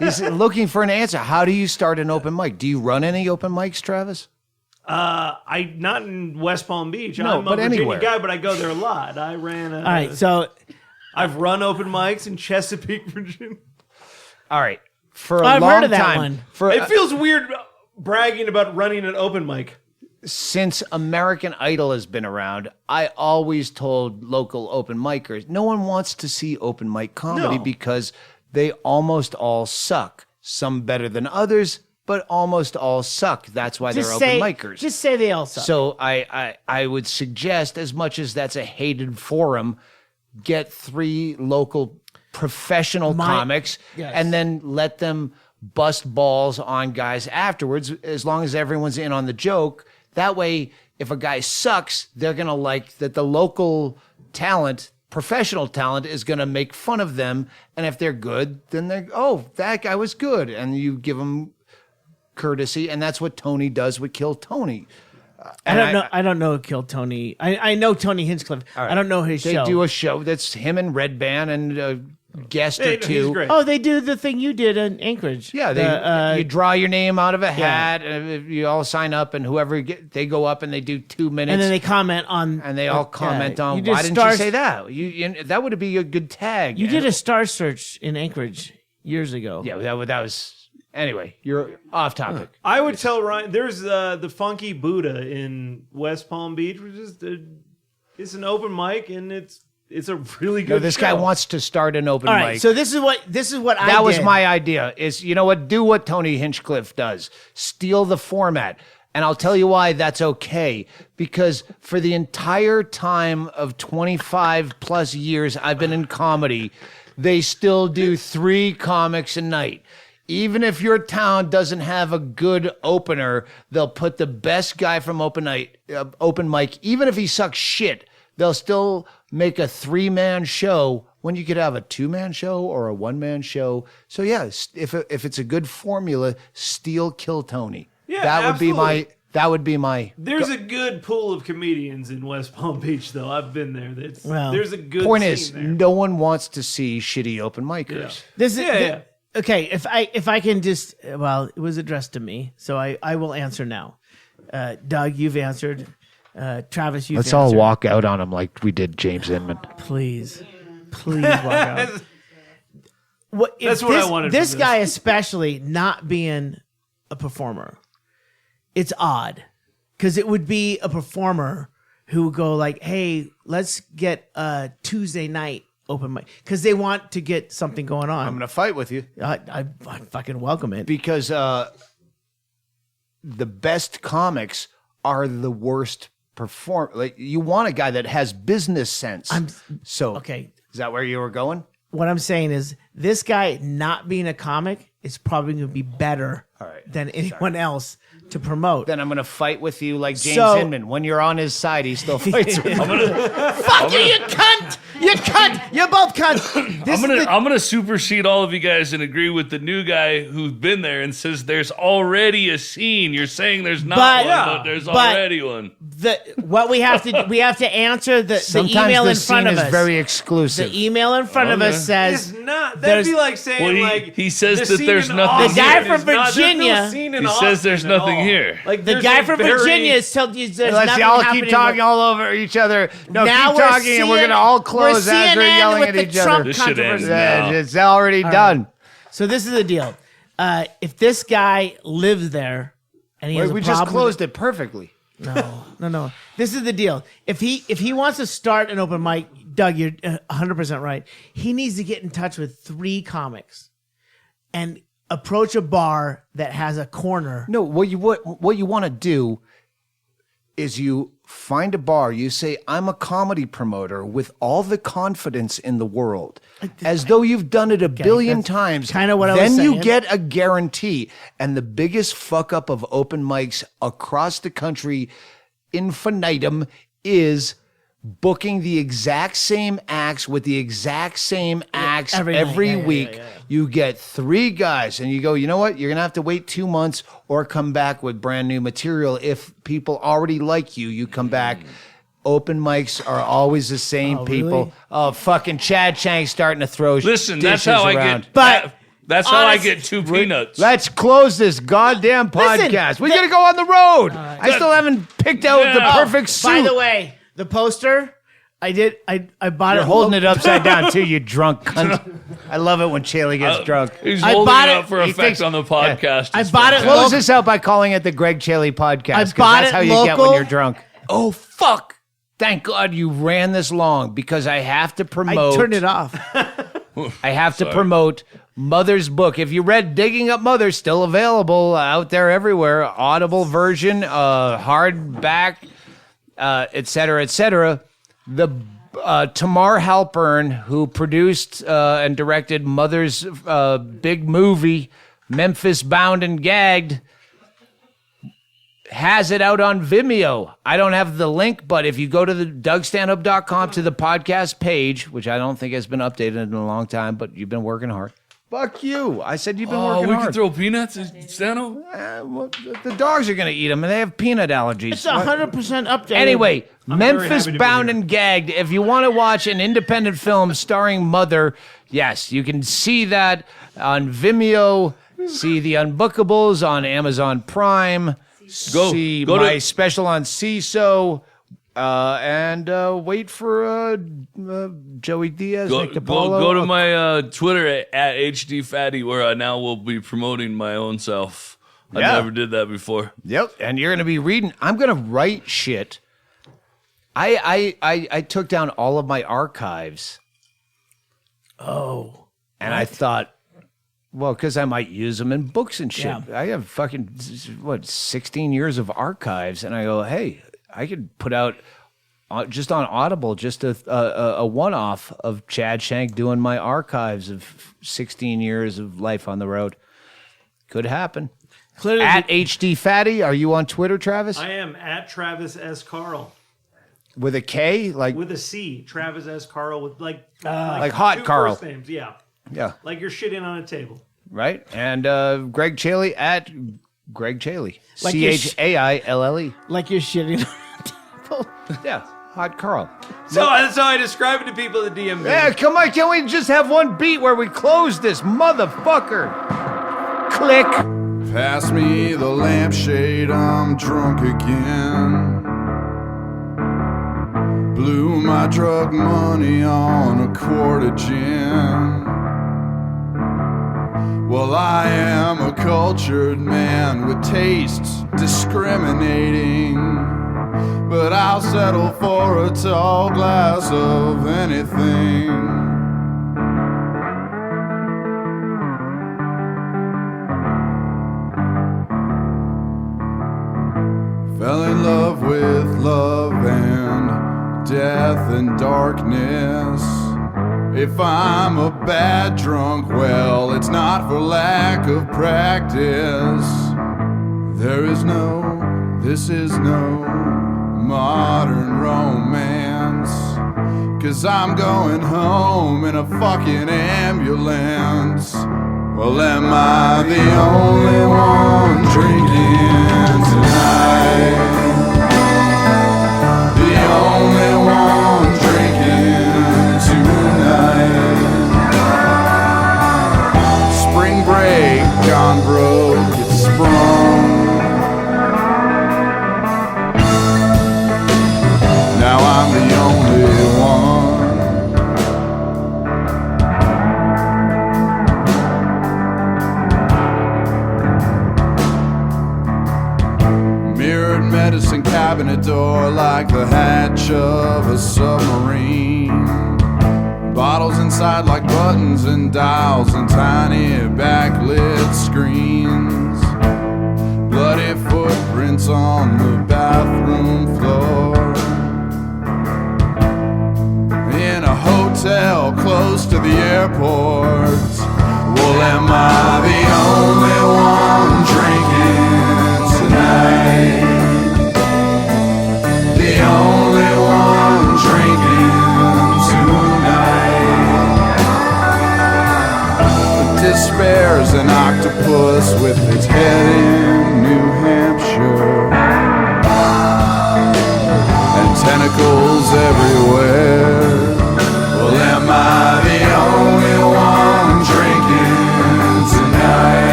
He's looking for an answer. How do you start an open mic? Do you run any open mics, Travis? I not in West Palm Beach. No, I'm but a Virginia anywhere. guy, but I go there a lot. I ran. All right, so I've run open mics in Chesapeake, Virginia. All right. For a I've long heard of that time, one. It feels weird bragging about running an open mic. Since American Idol has been around, I always told local open micers, no one wants to see open mic comedy because they almost all suck. Some better than others, but almost all suck. That's why they're open micers. Just say they all suck. So I would suggest, as much as that's a hated forum, get 3 local professional comics and then let them bust balls on guys afterwards, as long as everyone's in on the joke. That way, if a guy sucks, they're going to like that the local talent, professional talent, is going to make fun of them. And if they're good, then they're, oh, that guy was good. And you give them courtesy. And that's what Tony does with Kill Tony. I don't know Kill Tony. I know Tony Hinchcliffe. Right. I don't know his show. They do a show that's him and Red Band and a guest or two. Oh, they do the thing you did in Anchorage. Yeah, you draw your name out of a hat, and you all sign up, and whoever they go up and they do 2 minutes, and then they comment on, and they all comment on. Why didn't you say that? That would be a good tag. You did a star search in Anchorage years ago. Yeah, that was. Anyway, you're off topic. I would tell Ryan, there's the Funky Buddha in West Palm Beach, which is it's an open mic, and it's a really good. This guy wants to start an open mic. All right, so this is what I did. That was my idea. Is, you know what? Do what Tony Hinchcliffe does. Steal the format. And I'll tell you why that's okay. Because for the entire time of 25 plus years I've been in comedy, they still do 3 comics a night. Even if your town doesn't have a good opener, they'll put the best guy from open mic, even if he sucks shit. They'll still make a 3-man show when you could have a 2-man show or a 1-man show. So yeah, if it's a good formula, steal Kill Tony. Yeah, that would be my. There's a good pool of comedians in West Palm Beach, though. I've been there. There's a good point. Scene there. No one wants to see shitty open micers. Yeah. Okay, if I can just, well, it was addressed to me, so I will answer now. Doug, you've answered. Travis, you've answered. Let's all walk out on him like we did James Inman. Please walk out. That's what I wanted. This guy especially not being a performer, it's odd. Because it would be a performer who would go like, hey, let's get a Tuesday night open mic, because they want to get something going on. I'm going to fight with you. I fucking welcome it. Because the best comics are the worst like, you want a guy that has business sense. Okay. Is that where you were going? What I'm saying is this guy not being a comic is probably going to be better than anyone else to promote. Then I'm going to fight with you like James Inman. When you're on his side, he still fights with you. Fuck you, you cunt! You cunt! You're both cunts! I'm gonna supersede all of you guys and agree with the new guy who's been there and says there's already a scene. You're saying there's not but there's already one. What we have to answer the email in front of us. Is very exclusive. The email in front of us says it's not. That'd be like saying he says that there's nothing. The guy from Virginia. He says there's nothing here. Like the guy from Virginia is telling you there's nothing y'all happening. Keep talking all over each other. No, now keep talking, and we're gonna all close as we're yelling at each other. This should end now. It's already done. So this is the deal. If this guy lives there and he has a problem, we just closed it perfectly. No. This is the deal. If he wants to start an open mic, Doug, you're 100% right. He needs to get in touch with 3 comics and approach a bar that has a corner. No, what you want to do is you find a bar. You say, I'm a comedy promoter with all the confidence in the world, as though you've done it a billion times. Kind of what I was saying. Then you get a guarantee. And the biggest fuck up of open mics across the country, infinitum, is booking the exact same acts with the exact same acts every week. Yeah. You get 3 guys and you go, you know what? You're going to have to wait 2 months or come back with brand new material. If people already like you come back. Open mics are always the same people. Really? Oh, fucking Chad Shank starting to throw Listen, dishes that's how around. That's how I get 2 peanuts. Let's close this podcast. We got to go on the road. I still haven't picked out the perfect suit. By the way, the poster, I did. I bought You're it. holding it upside down too, you drunk cunt. I love it when Chaille gets drunk. He's I holding bought it it- up for he effect thinks- on the podcast. I It's bought it. Close this out by calling it the Ggreg Chaille Podcast. I 'cause bought that's it how you get when local. you're drunk. Oh, fuck. Thank God you ran this long because I have to promote. I turned it off. I have to promote Mother's book. If you read Digging Up Mother, still available out there everywhere. Audible version, hardback, et cetera, et cetera. The Tamar Halpern, who produced and directed Mother's big movie, Memphis Bound and Gagged, has it out on Vimeo. I don't have the link, but if you go to the DougStanhope.com to the podcast page, which I don't think has been updated in a long time, but you've been working hard. Fuck you. I said you've been working we hard. can throw peanuts in Stanhope? Well, the dogs are going to eat them, and they have peanut allergies. It's 100% updated. Anyway, I'm very Memphis happy to be Bound here. and Gagged. If you want to watch an independent film starring Mother, yes, you can see that on Vimeo. See the Unbookables on Amazon Prime. See go my to- special on Seeso. And wait for Joey Diaz, Nick DiPaolo. Go to my Twitter at HDFatty, where I now will be promoting my own self. I Yeah. never did that before. Yep, and you're going to be reading. I'm going to write shit. I took down all of my archives. Oh. And I thought, well, because I might use them in books and shit. Yeah. I have fucking, 16 years of archives. And I go, hey, I could put out just on Audible, just a one-off of Chad Shank doing my archives of 16 years of life on the road. Could happen. Clearly, At HD Fatty, are you on Twitter, Travis? I am at Travis S. Carl With a K? Like with a C. Travis S. Carl with like Hot two Carl. first names. Yeah, yeah, like you're shitting on a table. right? And Ggreg Chaille at Ggreg Chaille. Like you're Chaille. like you're shitting on a table. Yeah, Hot Carl. So that's how I describe it to people at the DMV. Yeah, come on, can we just have one beat where we close this motherfucker? Click. Pass me the lampshade, I'm drunk again. Blew my drug money on a quart of gin. Well, I am a cultured man with tastes discriminating, but I'll settle for a tall glass of anything. Fell in love with love and death and darkness. If I'm a bad drunk, well, it's not for lack of practice. This is no modern romance. 'Cause I'm going home in a fucking ambulance. Well, am I the only one drinking tonight? The only one drinking tonight. Spring break gone broke, it's sprung. Now I'm the only one. Mirrored medicine cabinet door like the hatch of a submarine. Bottles inside like buttons and dials and tiny backlit screens. Bloody footprints on the bathroom